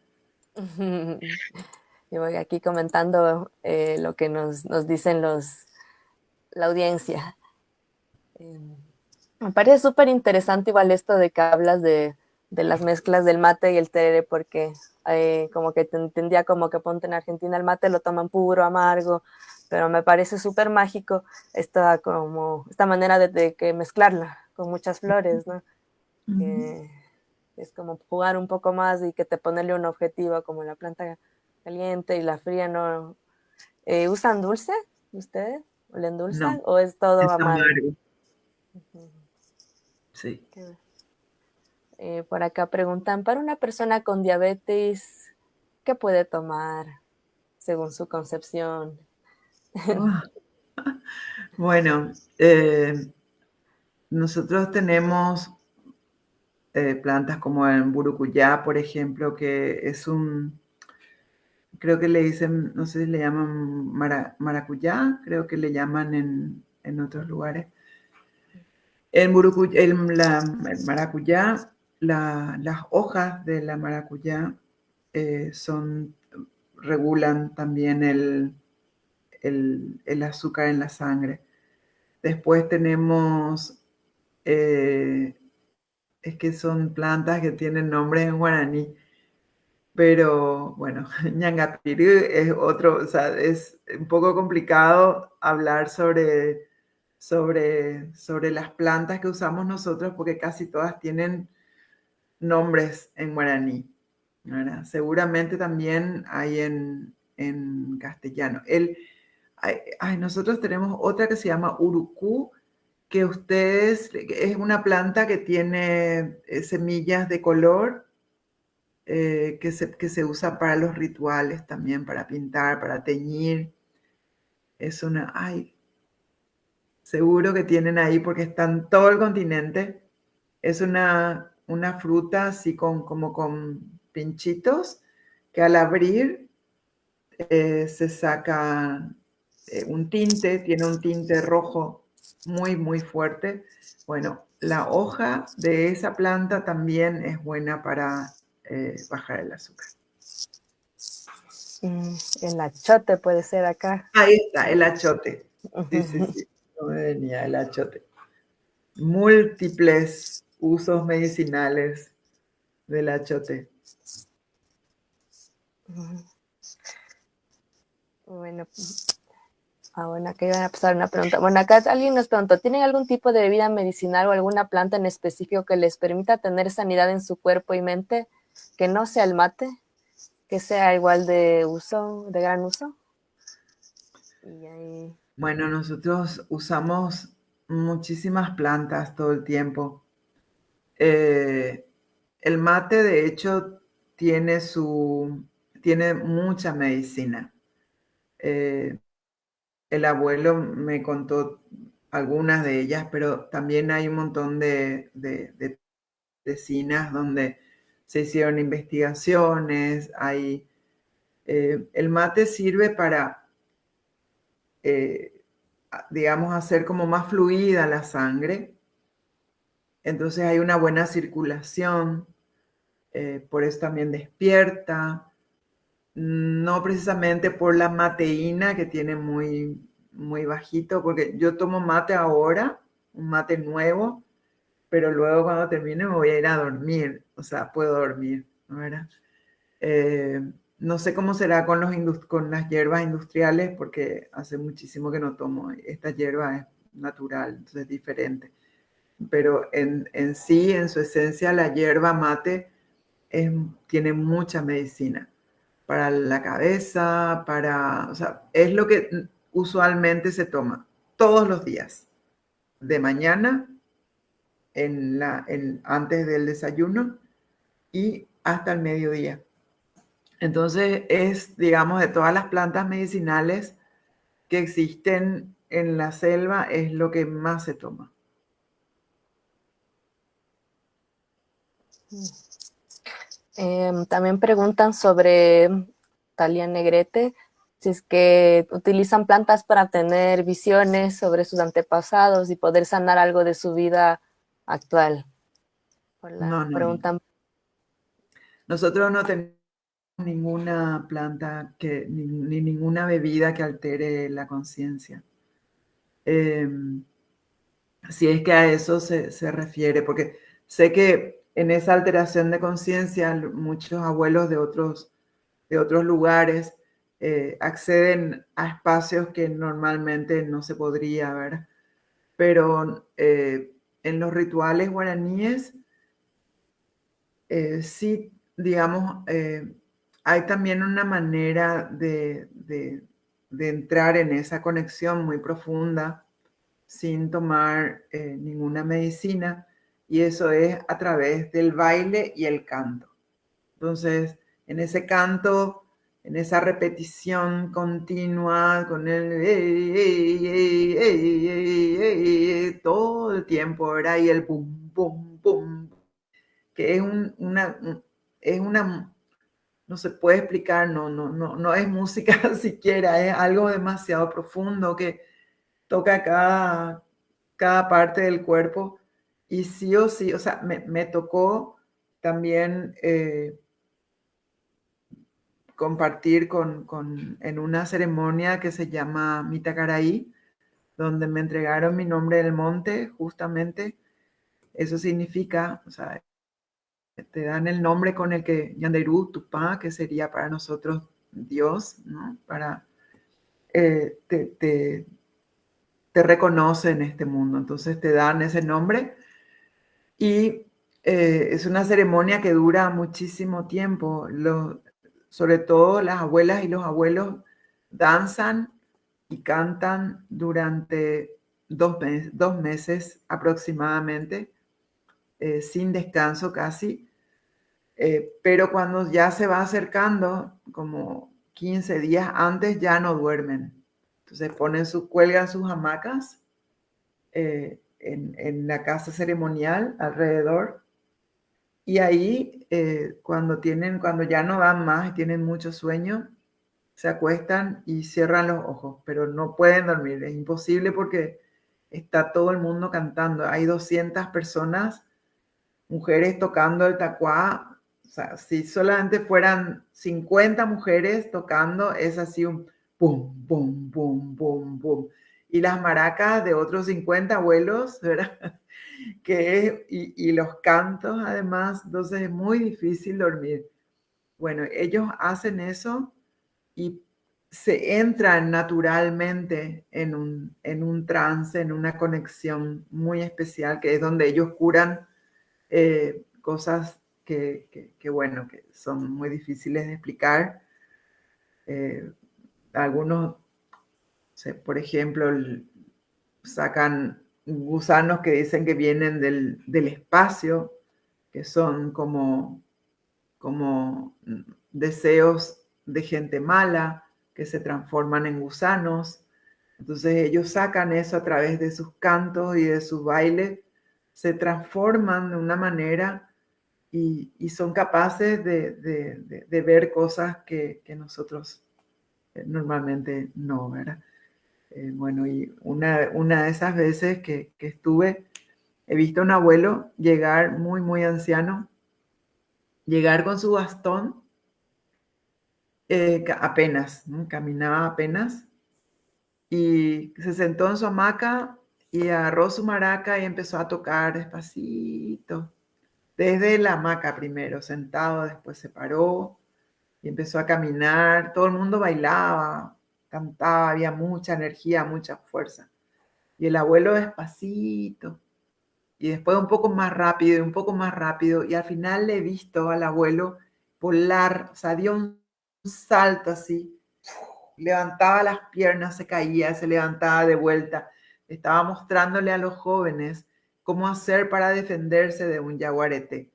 Yo voy aquí comentando lo que nos dicen la audiencia. Me parece súper interesante igual esto de que hablas de las mezclas del mate y el tereré, porque como que te entendía como que ponte en Argentina el mate lo toman puro, amargo, pero me parece súper mágico esta manera de que mezclarla con muchas flores, ¿no? Que es como jugar un poco más y que te ponerle un objetivo como la planta caliente y la fría, ¿no? ¿Usan dulce ustedes? ¿O le endulzan? No, ¿O es todo es amargo? amargo, sí. Por acá preguntan, para una persona con diabetes, ¿qué puede tomar según su concepción? Ah, bueno, nosotros tenemos plantas como el burucuyá, por ejemplo, que es creo que le dicen, no sé si le llaman maracuyá, creo que le llaman en otros lugares. El maracuyá, las hojas de la maracuyá regulan también el azúcar en la sangre. Después tenemos, es que son plantas que tienen nombres en guaraní, pero bueno, ñangapirú es otro, o sea, es un poco complicado hablar sobre las plantas que usamos nosotros porque casi todas tienen nombres en guaraní, ¿verdad? Seguramente también hay en castellano. Nosotros tenemos otra que se llama urucú, que es una planta que tiene semillas de color que se usa para los rituales también, para pintar, para teñir. Seguro que tienen ahí porque está en todo el continente. Es una fruta así como con pinchitos que al abrir se saca tiene un tinte rojo muy, muy fuerte. Bueno, la hoja de esa planta también es buena para bajar el azúcar. El achote puede ser acá. Ahí está, el achote. Sí, sí, sí. No me venía el achote. Múltiples usos medicinales del achote. Bueno, bueno, acá iban a pasar una pregunta. Bueno, acá alguien nos preguntó, ¿tienen algún tipo de bebida medicinal o alguna planta en específico que les permita tener sanidad en su cuerpo y mente que no sea el mate? Que sea igual de gran uso. Y ahí... Bueno, nosotros usamos muchísimas plantas todo el tiempo. El mate, de hecho, tiene mucha medicina. El abuelo me contó algunas de ellas, pero también hay un montón de vecinas donde se hicieron investigaciones. El mate sirve para, digamos, hacer como más fluida la sangre. Entonces hay una buena circulación, por eso también despierta. No precisamente por la mateína que tiene muy, muy bajito, porque yo tomo mate ahora, un mate nuevo, pero luego cuando termine me voy a ir a dormir, o sea, puedo dormir, ¿verdad? No sé cómo será con con las hierbas industriales, porque hace muchísimo que no tomo. Esta hierba es natural, entonces es diferente. Pero en sí, en su esencia, la hierba mate tiene mucha medicina para la cabeza, o sea, es lo que usualmente se toma todos los días, de mañana, antes del desayuno y hasta el mediodía. Entonces es, digamos, de todas las plantas medicinales que existen en la selva, es lo que más se toma. También preguntan sobre Talia Negrete, si es que utilizan plantas para tener visiones sobre sus antepasados y poder sanar algo de su vida actual. No, no, no. Preguntan. Nosotros no tenemos ninguna planta ni ninguna bebida que altere la conciencia. Si es que a eso se refiere, porque sé que en esa alteración de conciencia muchos abuelos de otros lugares acceden a espacios que normalmente no se podría ver, pero en los rituales guaraníes sí, digamos, hay también una manera de entrar en esa conexión muy profunda sin tomar ninguna medicina, y eso es a través del baile y el canto. Entonces, en ese canto, en esa repetición continua, con el todo el tiempo, ¿verdad? Y el pum, pum, pum, que es una, no se puede explicar, no es música siquiera, es algo demasiado profundo que toca cada parte del cuerpo, y sí o sí, o sea, me tocó también compartir en una ceremonia que se llama Mitacaraí, donde me entregaron mi nombre del monte, justamente. Eso significa, o sea, te dan el nombre con el que Yanderú, Tupá, que sería para nosotros Dios, ¿no? Te reconoce en este mundo, entonces te dan ese nombre, y es una ceremonia que dura muchísimo tiempo. Sobre todo las abuelas y los abuelos danzan y cantan durante 2 meses aproximadamente, sin descanso casi. Pero cuando ya se va acercando, como 15 días antes, ya no duermen. Entonces cuelgan sus hamacas en la casa ceremonial alrededor, y ahí cuando ya no dan más y tienen mucho sueño, se acuestan y cierran los ojos, pero no pueden dormir. Es imposible porque está todo el mundo cantando. Hay 200 personas, mujeres tocando el tacuá. O sea, si solamente fueran 50 mujeres tocando, es así un pum, pum, pum, pum, pum. Y las maracas de otros 50 abuelos, ¿verdad? Y los cantos además, entonces es muy difícil dormir. Bueno, ellos hacen eso y se entran naturalmente en un trance, en una conexión muy especial, que es donde ellos curan cosas bueno, que son muy difíciles de explicar. Algunos, por ejemplo, sacan gusanos que dicen que vienen del espacio, que son como deseos de gente mala que se transforman en gusanos. Entonces ellos sacan eso a través de sus cantos y de sus bailes, se transforman de una manera y son capaces de ver cosas que nosotros normalmente no, ¿verdad? Bueno, y una de esas veces que estuve, he visto a un abuelo llegar muy, muy anciano, llegar con su bastón, apenas, ¿no? Caminaba apenas, y se sentó en su hamaca y agarró su maraca y empezó a tocar despacito, desde la hamaca primero, sentado, después se paró y empezó a caminar. Todo el mundo bailaba, cantaba, había mucha energía, mucha fuerza. Y el abuelo despacito, y después un poco más rápido y un poco más rápido, y al final le he visto al abuelo volar, o sea, dio un salto así, levantaba las piernas, se caía, se levantaba de vuelta. Estaba mostrándole a los jóvenes cómo hacer para defenderse de un yaguareté.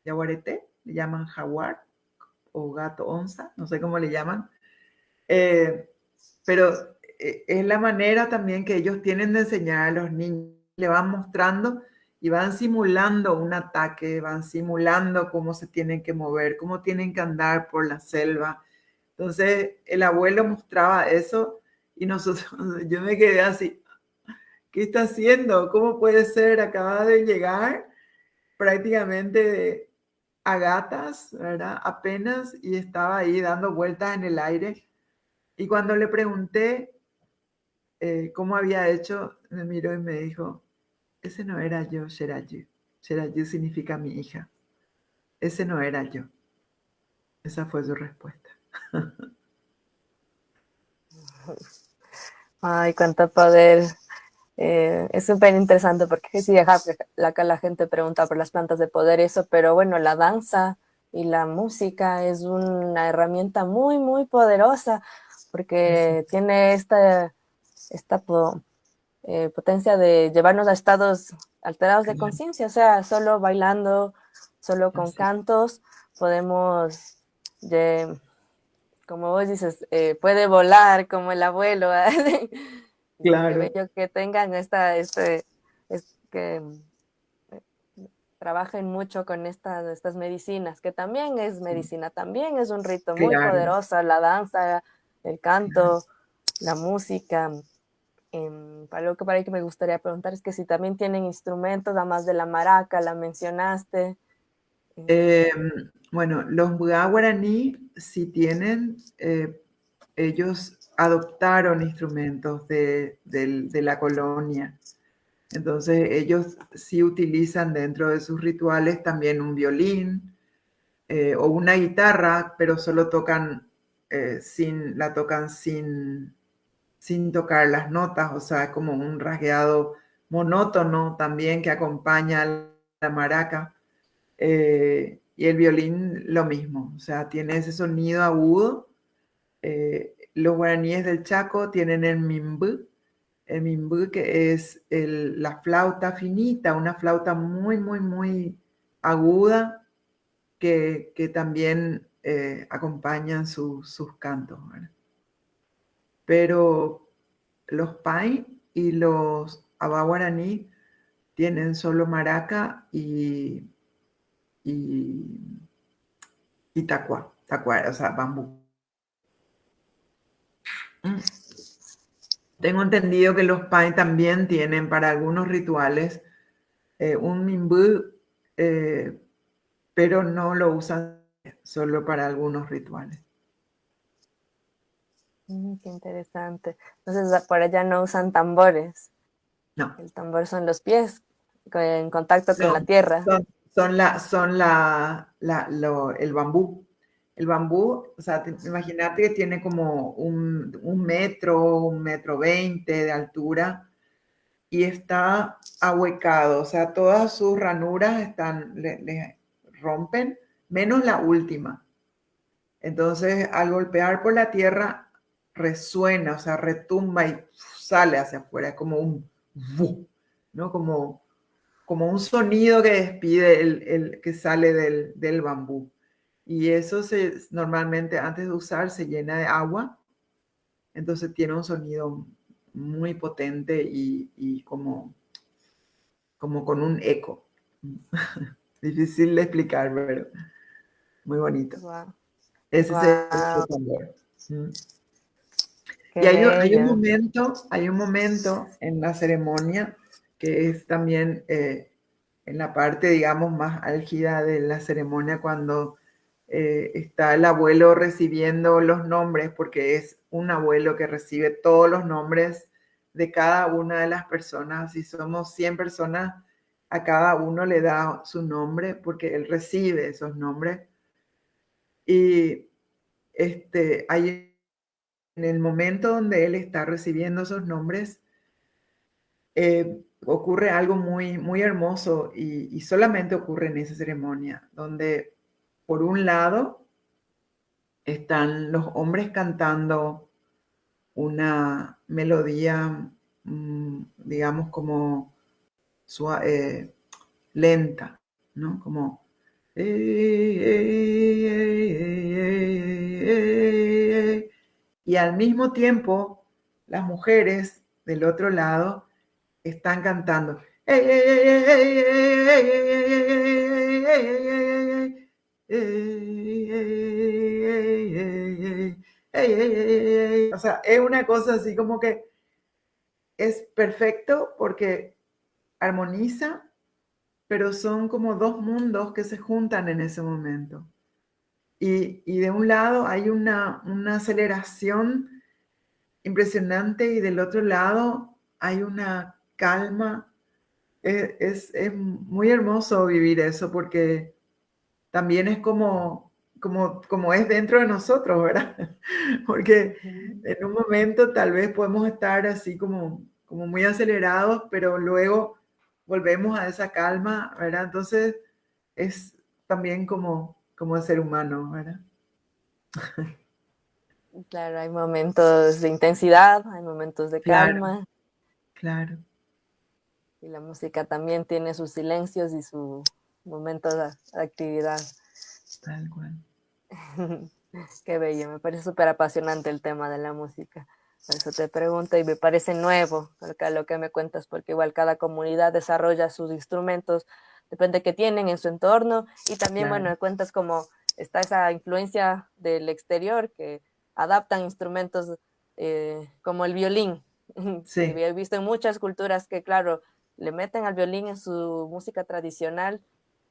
¿Yaguareté? ¿Le llaman jaguar? O gato onza, no sé cómo le llaman. Pero es la manera también que ellos tienen de enseñar a los niños. Le van mostrando y van simulando un ataque, van simulando cómo se tienen que mover, cómo tienen que andar por la selva. Entonces el abuelo mostraba eso y nosotros, yo me quedé así, ¿qué está haciendo? ¿Cómo puede ser? Acaba de llegar prácticamente a gatas, ¿verdad? Apenas, y estaba ahí dando vueltas en el aire. Y cuando le pregunté cómo había hecho, me miró y me dijo, ese no era yo, Sherayu. Sherayu significa mi hija. Ese no era yo. Esa fue su respuesta. Ay, cuánto poder. Es súper interesante porque sí, acá la gente pregunta por las plantas de poder, eso, pero bueno, la danza y la música es una herramienta muy, muy poderosa porque tiene esta potencia de llevarnos a estados alterados de Claro. conciencia, o sea, solo bailando, solo con Así. cantos, podemos, como vos dices, puede volar como el abuelo. Y qué Claro. bello que tengan que trabajen mucho con estas medicinas, que también es Sí. medicina, también es un rito muy Claro. poderoso, la danza, el Claro. canto, la música. Para lo que para ahí que me gustaría preguntar es que si también tienen instrumentos, además de la maraca, la mencionaste. Eh, bueno, los Buda guaraní sí tienen, ellos adoptaron instrumentos de la colonia. Entonces ellos sí utilizan dentro de sus rituales también un violín o una guitarra, pero solo tocan, la tocan sin tocar las notas, o sea, es como un rasgueado monótono también que acompaña a la maraca. Y el violín lo mismo, o sea, tiene ese sonido agudo. Los guaraníes del Chaco tienen el mimbú que es la flauta finita, una flauta muy, muy, muy aguda que también acompañan sus cantos, ¿verdad? Pero los pai y los abá guaraní tienen solo maraca y, y tacuá, o sea, bambú. Mm. Tengo entendido que los pai también tienen para algunos rituales un mimbú, eh, pero no lo usan solo para algunos rituales. Qué interesante. Entonces, por allá no usan tambores. No, El tambor son los pies en contacto con la no, tierra. el bambú. El bambú, o sea, imagínate que tiene como un metro veinte de altura y está ahuecado, o sea, todas sus ranuras le rompen, menos la última. Entonces, al golpear por la tierra, resuena, o sea, retumba y sale hacia afuera, como un, ¿no? Como como un sonido que despide que sale del bambú. Y eso normalmente antes de usar se llena de agua, entonces tiene un sonido muy potente y como con un eco. Difícil de explicar, pero muy bonito. Wow, Ese es el wow, tambor. Mm. Y qué hay bello. hay un momento en la ceremonia que es también en la parte, digamos, más álgida de la ceremonia cuando está el abuelo recibiendo los nombres, porque es un abuelo que recibe todos los nombres de cada una de las personas. Si somos 100 personas, a cada uno le da su nombre porque él recibe esos nombres. Y hay en el momento donde él está recibiendo esos nombres, ocurre algo muy, muy hermoso y solamente ocurre en esa ceremonia, donde por un lado están los hombres cantando una melodía, digamos, como lenta, ¿no? Como... Y al mismo tiempo, las mujeres del otro lado están cantando. O sea, es una cosa así como que es perfecto porque armoniza, pero son como dos mundos que se juntan en ese momento. Y de un lado hay una aceleración impresionante y del otro lado hay una calma. Es muy hermoso vivir eso porque también es como es dentro de nosotros, ¿verdad? Porque en un momento tal vez podemos estar así como muy acelerados, pero luego volvemos a esa calma, ¿verdad? Entonces es también como el ser humano, ¿verdad? Claro, hay momentos de intensidad, hay momentos de Claro, calma, claro, y la música también tiene sus silencios y sus momentos de actividad. tal cual. Qué bello, me parece súper apasionante el tema de la música. Por eso te pregunto y me parece nuevo lo que me cuentas, porque igual cada comunidad desarrolla sus instrumentos, depende de qué tienen en su entorno y también, bueno, Claro, me cuentas como está esa influencia del exterior que adaptan instrumentos como el violín, que sí, he visto en muchas culturas que, claro, le meten al violín en su música tradicional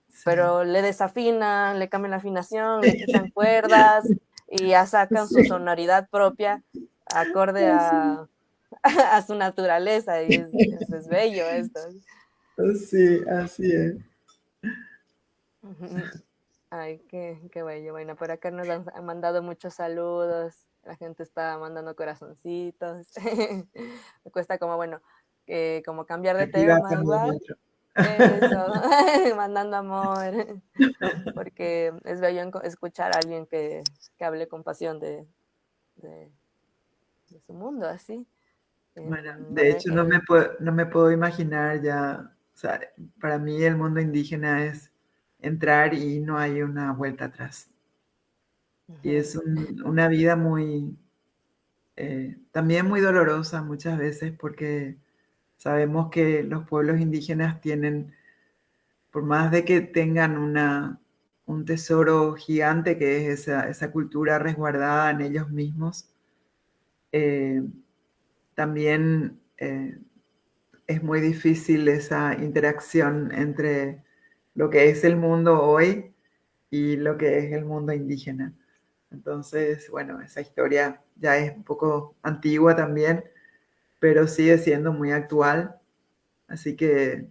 sí. pero le desafinan, le cambian la afinación, le quitan cuerdas y ya sacan su Sí, sonoridad propia acorde sí, a su naturaleza y es bello esto. sí, así es. Ay, qué bello. Bueno, por acá nos han mandado muchos saludos, la gente está mandando corazoncitos. Me cuesta como, bueno, como cambiar de Aquí va tema cambiando igual. otro. Eso, mandando amor. Porque es bello escuchar a alguien que hable con pasión de, de su mundo, así. Bueno, de Bueno, hecho no me puedo imaginar ya, o sea, para mí el mundo indígena es entrar y no hay una vuelta atrás. Y es una vida muy, también muy dolorosa muchas veces porque sabemos que los pueblos indígenas tienen, por más de que tengan un tesoro gigante que es esa cultura resguardada en ellos mismos, eh, también es muy difícil esa interacción entre lo que es el mundo hoy y lo que es el mundo indígena. Entonces, bueno, esa historia ya es un poco antigua también, pero sigue siendo muy actual. Así que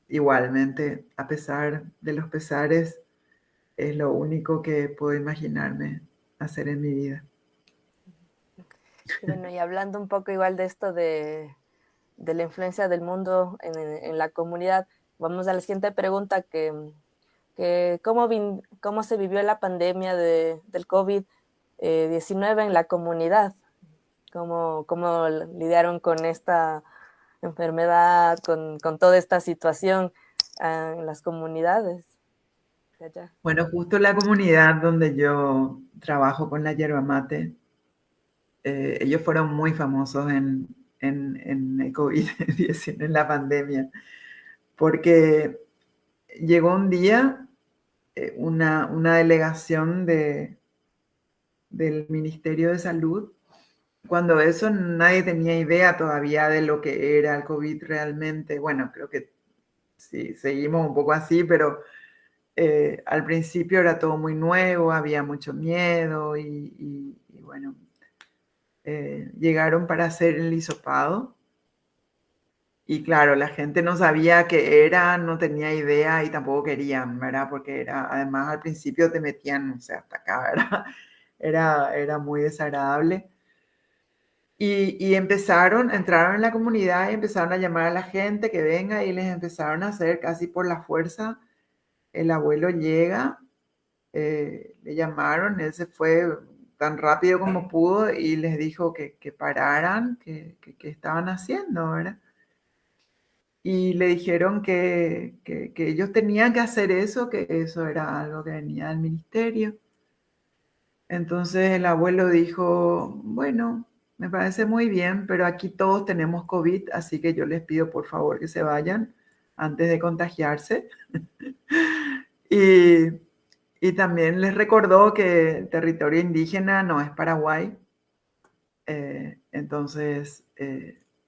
igualmente, a pesar de los pesares, es lo único que puedo imaginarme hacer en mi vida. y bueno, y hablando un poco igual de esto de la influencia del mundo en la comunidad, vamos a la siguiente pregunta que cómo se vivió la pandemia del COVID-19 en la comunidad, cómo lidiaron con esta enfermedad, con toda esta situación. en las comunidades de allá? Bueno, justo la comunidad donde yo trabajo con la yerba mate, ellos fueron muy famosos en el COVID-19, en la pandemia, porque llegó un día una delegación del Ministerio de Salud. Cuando eso nadie tenía idea todavía de lo que era el COVID realmente. Bueno, creo que sí, seguimos un poco así, pero al principio era todo muy nuevo, había mucho miedo y bueno, llegaron para hacer el hisopado. Y claro, la gente no sabía qué era, no tenía idea y tampoco querían, ¿verdad? Porque era, además al principio te metían, o sea, hasta acá, ¿verdad? Era muy desagradable. Y entraron en la comunidad y empezaron a llamar a la gente que venga y les empezaron a hacer casi por la fuerza. El abuelo llega, le llamaron, él se fue tan rápido como pudo y les dijo que pararan, que estaban haciendo, ¿verdad? Y le dijeron que ellos tenían que hacer eso, que eso era algo que venía del ministerio. Entonces el abuelo dijo, bueno, me parece muy bien, pero aquí todos tenemos COVID, así que yo les pido por favor que se vayan antes de contagiarse. Y, y también les recordó que el territorio indígena no es Paraguay. Entonces,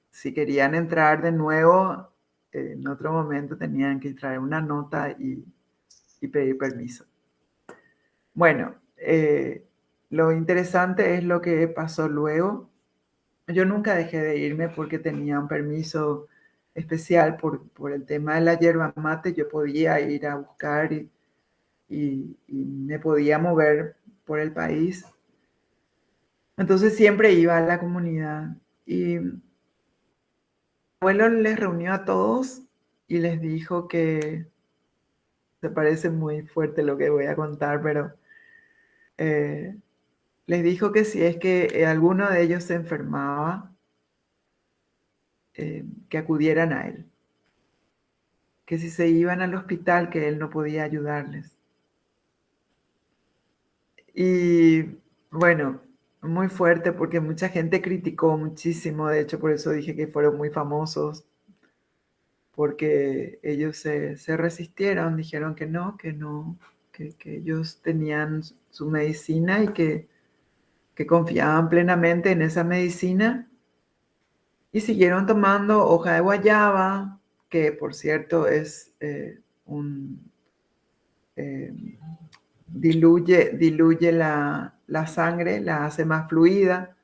si querían entrar de nuevo, en otro momento tenían que traer una nota y pedir permiso. Bueno, lo interesante es lo que pasó luego. Yo nunca dejé de irme porque tenía un permiso especial por el tema de la yerba mate. Yo podía ir a buscar y me podía mover por el país. Entonces siempre iba a la comunidad. Y el abuelo les reunió a todos y les dijo que, se parece muy fuerte lo que voy a contar, pero eh, les dijo que si es que alguno de ellos se enfermaba, que acudieran a él, que si se iban al hospital, que él no podía ayudarles. Y bueno, muy fuerte porque mucha gente criticó muchísimo, de hecho por eso dije que fueron muy famosos, porque ellos se resistieron, dijeron que no, que ellos tenían su medicina y que confiaban plenamente en esa medicina y siguieron tomando hoja de guayaba, que por cierto es eh, diluye la sangre, la hace más fluida,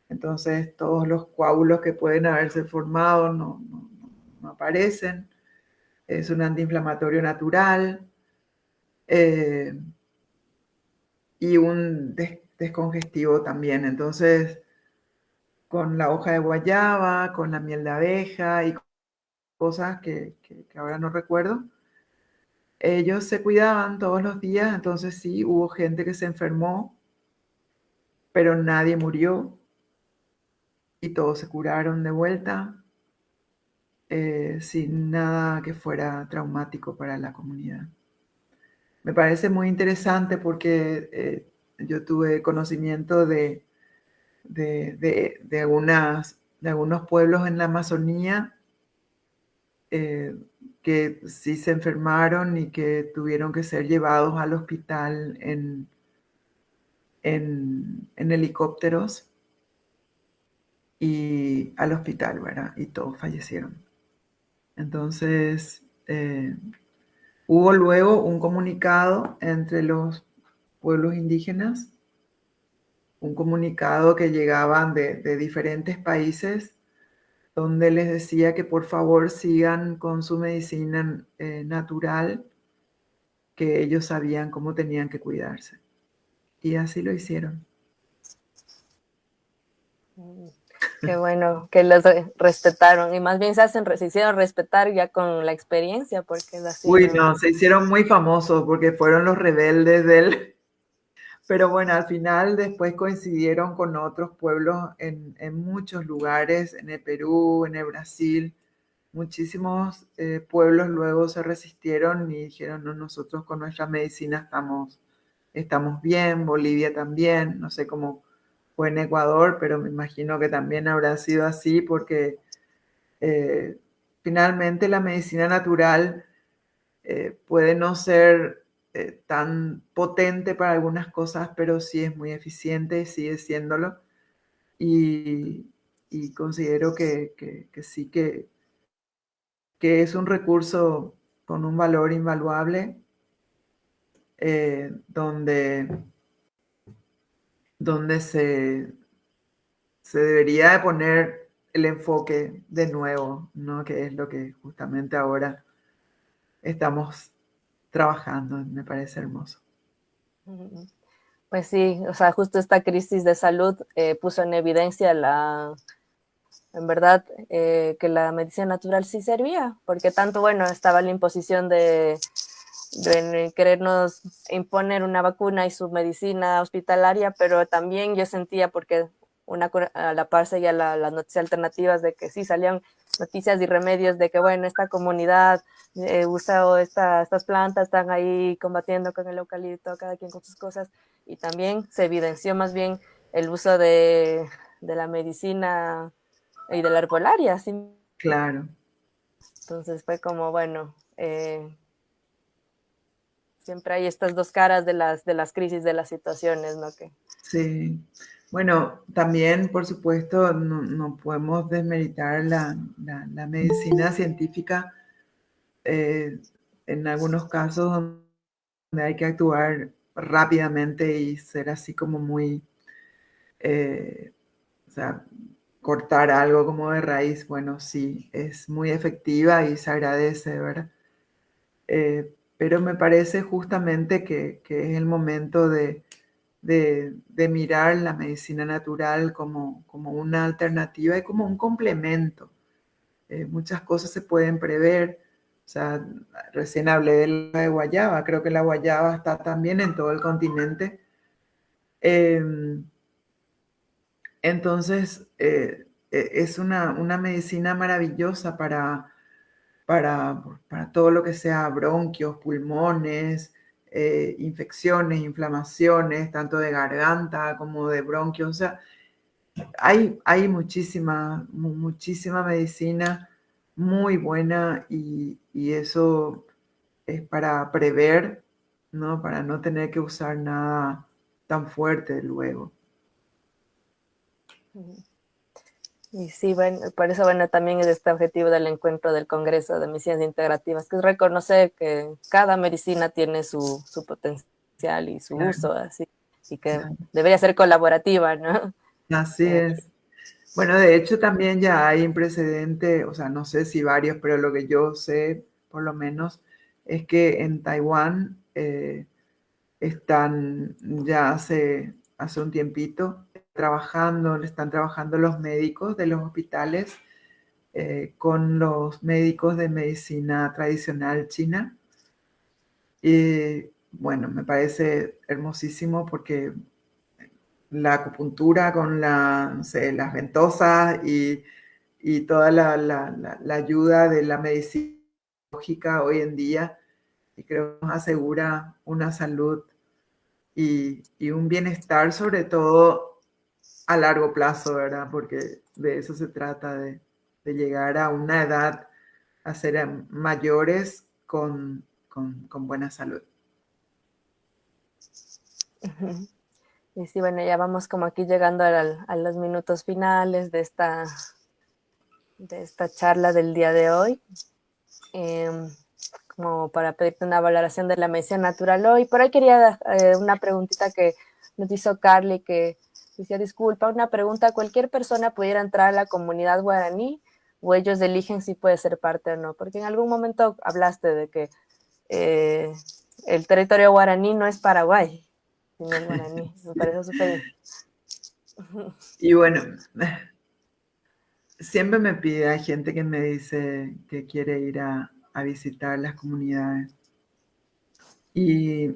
entonces todos los coágulos que pueden haberse formado no aparecen, es un antiinflamatorio natural y un descongestivo también, entonces con la hoja de guayaba, con la miel de abeja y cosas que ahora no recuerdo. Ellos se cuidaban todos los días, entonces sí, hubo gente que se enfermó, pero nadie murió y todos se curaron de vuelta sin nada que fuera traumático para la comunidad. Me parece muy interesante porque yo tuve conocimiento de algunos pueblos en la Amazonía que sí se enfermaron y que tuvieron que ser llevados al hospital en helicópteros y al hospital, ¿verdad? Y todos fallecieron. Entonces, hubo luego un comunicado entre los pueblos indígenas, un comunicado que llegaban de diferentes países donde les decía que por favor sigan con su medicina natural, que ellos sabían cómo tenían que cuidarse. Y así lo hicieron. Mm, qué bueno que los respetaron y más bien se hicieron respetar ya con la experiencia porque así Uy, no. no, se hicieron muy famosos porque fueron los rebeldes del... Pero bueno, al final después coincidieron con otros pueblos en muchos lugares, en el Perú, en el Brasil, muchísimos pueblos luego se resistieron y dijeron, no, nosotros con nuestra medicina estamos bien, Bolivia también, no sé cómo fue en Ecuador, pero me imagino que también habrá sido así porque finalmente la medicina natural puede no ser tan potente para algunas cosas, pero sí es muy eficiente y sigue siéndolo. Y, y considero que sí que es un recurso con un valor invaluable, donde, donde se debería de poner el enfoque de nuevo, ¿no? Que es lo que justamente ahora estamos trabajando, me parece hermoso. Pues sí, o sea, justo esta crisis de salud puso en evidencia en verdad, que la medicina natural sí servía, porque tanto, bueno, estaba la imposición de querernos imponer una vacuna y su medicina hospitalaria, pero también yo sentía, porque a la par seguía las noticias alternativas de que sí salían noticias y remedios de que, bueno, esta comunidad usa estas plantas, están ahí combatiendo con el eucalipto, cada quien con sus cosas, y también se evidenció más bien el uso de la medicina y de la herbolaria, ¿sí? Claro, Entonces fue como, bueno, siempre hay estas dos caras de las crisis, de las situaciones, ¿no? Que... sí. Bueno, también, por supuesto, no podemos desmeritar la medicina científica en algunos casos donde hay que actuar rápidamente y ser así como muy, o sea, cortar algo como de raíz, bueno, sí, es muy efectiva y se agradece, ¿verdad? Pero me parece justamente que es el momento de mirar la medicina natural como una alternativa y como un complemento. Muchas cosas se pueden prever. O sea, recién hablé de la de guayaba, creo que la guayaba está también en todo el continente. Eh, entonces, es una medicina maravillosa para todo lo que sea bronquios, pulmones, infecciones, inflamaciones, tanto de garganta como de bronquios. O sea, hay muchísima medicina muy buena y eso es para prever, ¿no? Para no tener que usar nada tan fuerte luego. Y sí, bueno, por eso, bueno, también es este objetivo del encuentro del Congreso de Medicinas Integrativas, que es reconocer que cada medicina tiene su potencial y su Claro, uso, así, y que claro. debería ser colaborativa, ¿no? Así Eh, es. Bueno, de hecho también ya hay un precedente, o sea, no sé si varios, pero lo que yo sé, por lo menos, es que en Taiwán están ya hace un tiempito están trabajando los médicos de los hospitales con los médicos de medicina tradicional china. Y bueno, me parece hermosísimo porque la acupuntura con no sé, las ventosas y toda la ayuda de la medicina lógica hoy en día, y creo que nos asegura una salud y un bienestar, sobre todo a largo plazo, ¿verdad? Porque de eso se trata, de llegar a una edad, a ser mayores con buena salud. y sí, bueno, ya vamos como aquí llegando a los minutos finales de esta charla del día de hoy. Eh, como para pedirte una valoración de la medicina natural hoy. Por ahí quería una preguntita que nos hizo Carly, que decía, disculpa, una pregunta, ¿cualquier persona pudiera entrar a la comunidad guaraní o ellos eligen si puede ser parte o no? Porque en algún momento hablaste de que eh, el territorio guaraní no es Paraguay, sino el guaraní. Me parece súper bien. Y bueno, siempre me pide, hay gente que me dice que quiere ir a visitar las comunidades. Y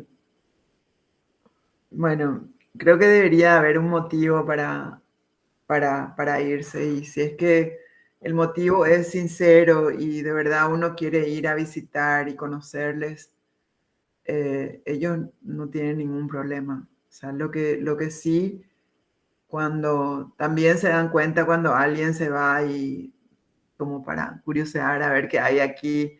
bueno, creo que debería haber un motivo para irse. Y si es que el motivo es sincero y de verdad uno quiere ir a visitar y conocerles, ellos no tienen ningún problema. O sea, lo que sí, cuando también se dan cuenta cuando alguien se va y como para curiosear a ver qué hay aquí,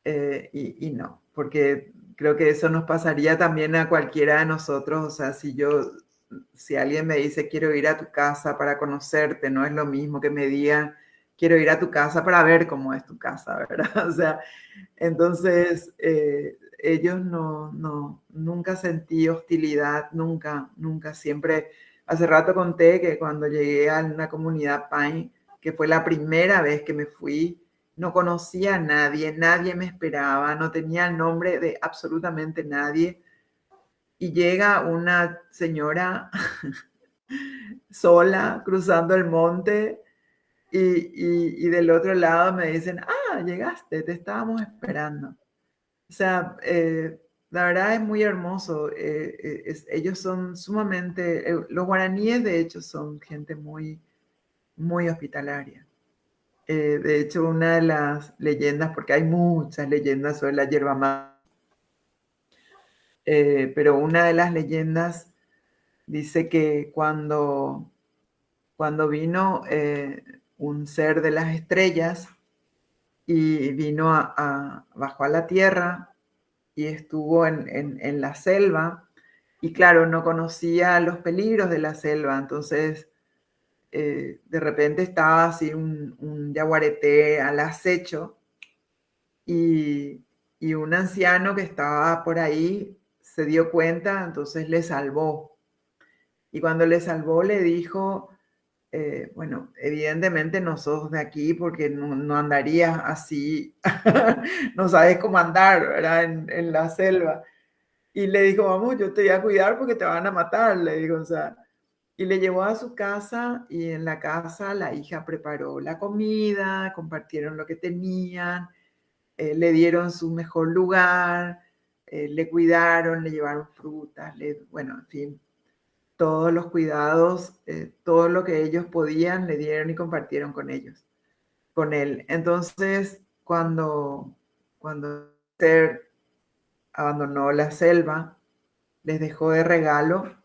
y no, porque creo que eso nos pasaría también a cualquiera de nosotros. O sea, si alguien me dice quiero ir a tu casa para conocerte, no es lo mismo que me digan quiero ir a tu casa para ver cómo es tu casa, ¿verdad? O sea, entonces ellos nunca sentí hostilidad, nunca, nunca, siempre. Hace rato conté que cuando llegué a una comunidad Pai, que fue la primera vez que me fui, no conocía a nadie, nadie me esperaba, no tenía el nombre de absolutamente nadie. Y llega una señora sola cruzando el monte y del otro lado me dicen, ah, llegaste, te estábamos esperando. O sea, la verdad es muy hermoso. Ellos son sumamente, los guaraníes de hecho son gente muy, muy hospitalaria. De hecho, una de las leyendas, porque hay muchas leyendas sobre la yerba mate, pero una de las leyendas dice que cuando vino un ser de las estrellas y vino bajó a la tierra y estuvo en la selva, y claro, no conocía los peligros de la selva, entonces de repente estaba así un yaguareté al acecho y, y un anciano que estaba por ahí se dio cuenta, entonces le salvó. Y cuando le salvó le dijo, bueno, evidentemente no sos de aquí porque no andarías así, no sabes cómo andar, ¿verdad? En la selva. Y le dijo, vamos, yo te voy a cuidar porque te van a matar, le dijo, o sea. Y le llevó a su casa y en la casa la hija preparó la comida, compartieron lo que tenían, le dieron su mejor lugar, le cuidaron, le llevaron frutas, bueno, en fin, todos los cuidados, todo lo que ellos podían, le dieron y compartieron con ellos, con él. Entonces, cuando Esther abandonó la selva, les dejó de regalo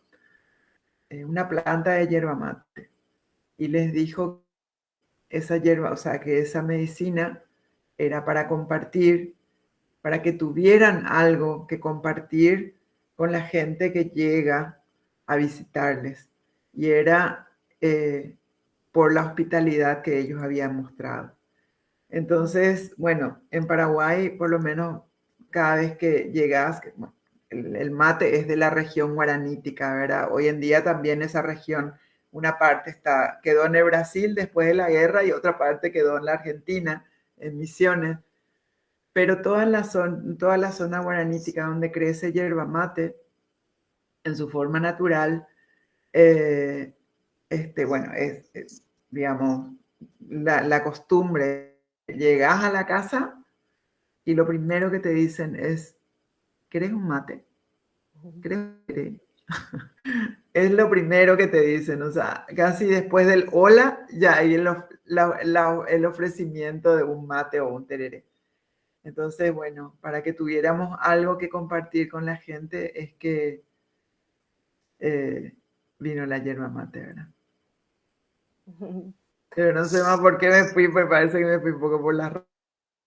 una planta de yerba mate y les dijo esa hierba, o sea, que esa medicina era para compartir, para que tuvieran algo que compartir con la gente que llega a visitarles. Y era por la hospitalidad que ellos habían mostrado. Entonces, bueno, en Paraguay, por lo menos cada vez que llegas, bueno, el mate es de la región guaranítica, ¿verdad? Hoy en día también esa región, una parte quedó en el Brasil después de la guerra y otra parte quedó en la Argentina, en Misiones. Pero toda la zona guaranítica donde crece yerba mate, en su forma natural, eh, bueno, digamos, la costumbre. Llegas a la casa y lo primero que te dicen es, ¿querés un mate? ¿Querés un té? Es lo primero que te dicen, o sea, casi después del hola, ya hay el ofrecimiento de un mate o un tereré. Entonces, bueno, para que tuviéramos algo que compartir con la gente es que eh, vino la yerba mate, ¿verdad? Pero no sé más por qué me fui, pues parece que me fui un poco por las ramas.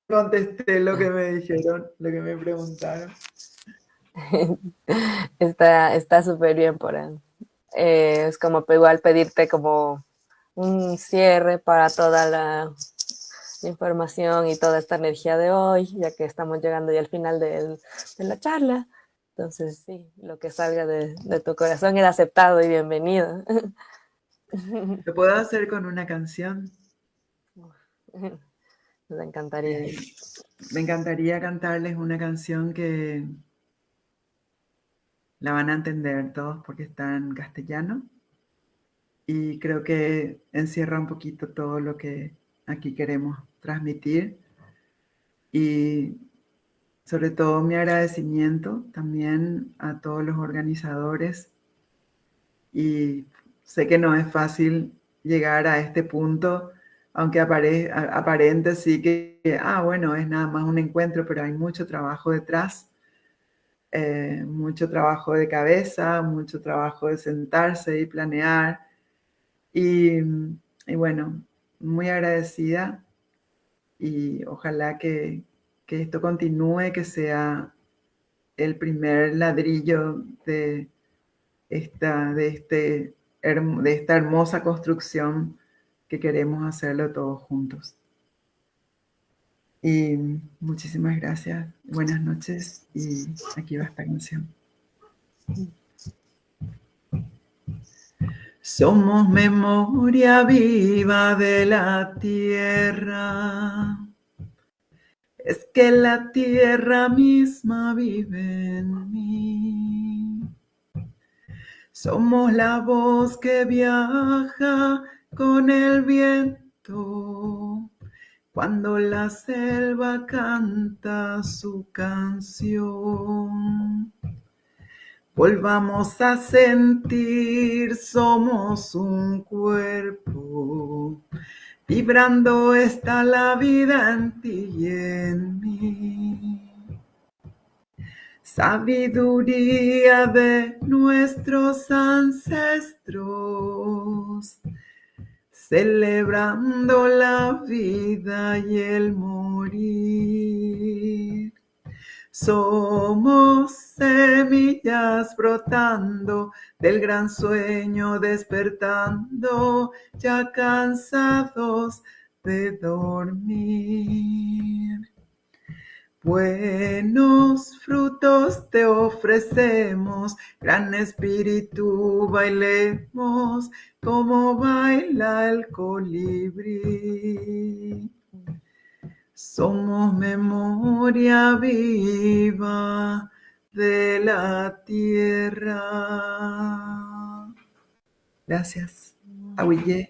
Contesté lo que me dijeron, lo que me preguntaron. Está súper bien por él. Es como igual pedirte como un cierre para toda la información y toda esta energía de hoy, ya que estamos llegando ya al final de la charla. Entonces, sí, lo que salga de tu corazón era aceptado y bienvenido. ¿Lo puedo hacer con una canción? Me encantaría. Me encantaría cantarles una canción que la van a entender todos porque está en castellano y creo que encierra un poquito todo lo que aquí queremos transmitir, y sobre todo mi agradecimiento también a todos los organizadores. Y sé que no es fácil llegar a este punto aunque aparente sí bueno, es nada más un encuentro, pero hay mucho trabajo detrás, mucho trabajo de cabeza, mucho trabajo de sentarse y planear. Y, y bueno, muy agradecida y ojalá que esto continúe, que sea el primer ladrillo de esta hermosa construcción que queremos hacerlo todos juntos. Y muchísimas gracias, buenas noches y aquí va esta canción. Somos memoria viva de la tierra. Es que la tierra misma vive en mí. Somos la voz que viaja con el viento cuando la selva canta su canción. Volvamos a sentir, somos un cuerpo. Vibrando está la vida en ti y en mí. Sabiduría de nuestros ancestros, celebrando la vida y el morir. Somos semillas brotando del gran sueño despertando, ya cansados de dormir. Buenos frutos te ofrecemos, gran espíritu bailemos como baila el colibrí. Somos memoria viva de la tierra. Gracias. Ahuillé.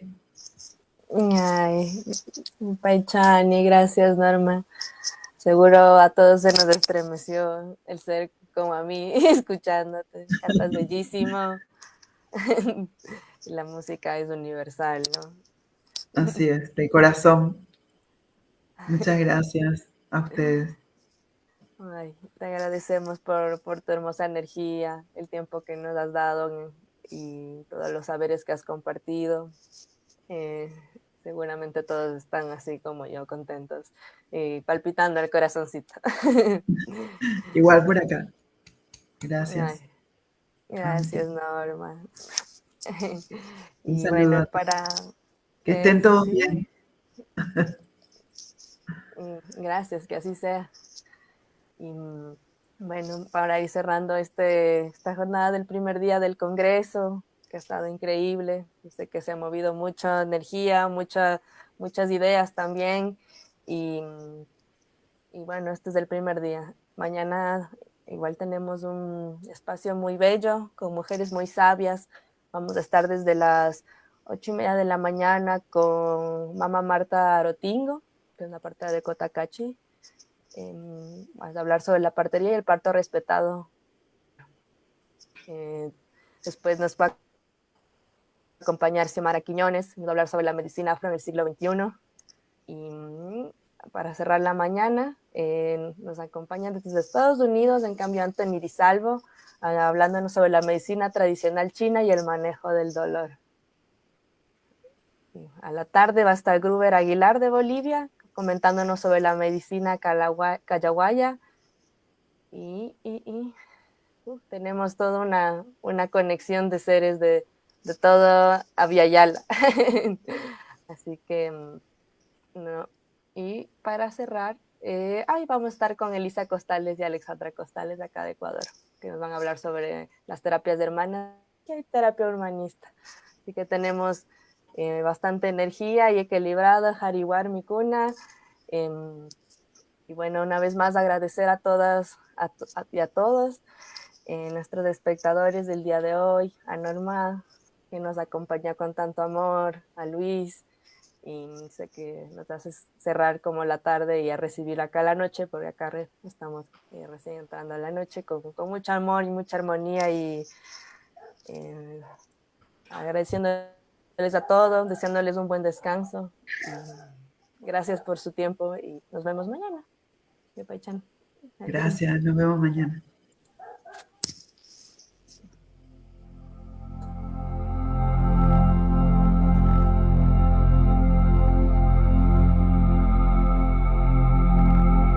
Ay, Paichani, gracias, Norma. Seguro a todos se nos estremeció el ser como a mí, escuchándote. Cantas bellísimo. La música es universal, ¿no? Así es, de corazón. Muchas gracias a ustedes. Ay, te agradecemos por tu hermosa energía, el tiempo que nos has dado y todos los saberes que has compartido. Seguramente todos están así como yo, contentos y palpitando el corazoncito. Igual por acá. Gracias. Ay, gracias, Norma. Un Y saludo bueno, a todos. para... Que estén todos sí, bien. gracias, que así sea. Y bueno, para ir cerrando esta jornada del primer día del Congreso, que ha estado increíble. Yo sé que se ha movido mucha energía, muchas ideas también. Y, y bueno, este es el primer día. Mañana igual tenemos un espacio muy bello con mujeres muy sabias. Vamos a estar desde las 8:30 de la mañana con Mama Marta Arotingo, que es la parte de Cotacachi. Vas a hablar sobre la partería y el parto respetado. Después nos va a acompañar Xiomara Quiñones, nos va a hablar sobre la medicina afro en el siglo XXI. Y para cerrar la mañana, nos acompañan desde Estados Unidos, en cambio, Anthony Di Salvo, hablándonos sobre la medicina tradicional china y el manejo del dolor. A la tarde va a estar Gruber Aguilar de Bolivia, comentándonos sobre la medicina callahuaya. Tenemos toda una conexión de seres de todo Aviala. Así que, no. Y para cerrar, vamos a estar con Elisa Costales y Alexandra Costales de acá de Ecuador, que nos van a hablar sobre las terapias de hermanas y terapia humanista. Así que tenemos bastante energía y equilibrado, Hariwar Mikuna. Y bueno, una vez más agradecer a todas y a todos nuestros espectadores del día de hoy, a Norma, que nos acompaña con tanto amor, a Luis, y sé que nos haces cerrar como la tarde y a recibir acá la noche, porque acá estamos recién entrando a la noche con mucho amor y mucha armonía y agradeciendo a todos, deseándoles un buen descanso. Gracias por su tiempo y nos vemos mañana. Gracias, nos vemos mañana.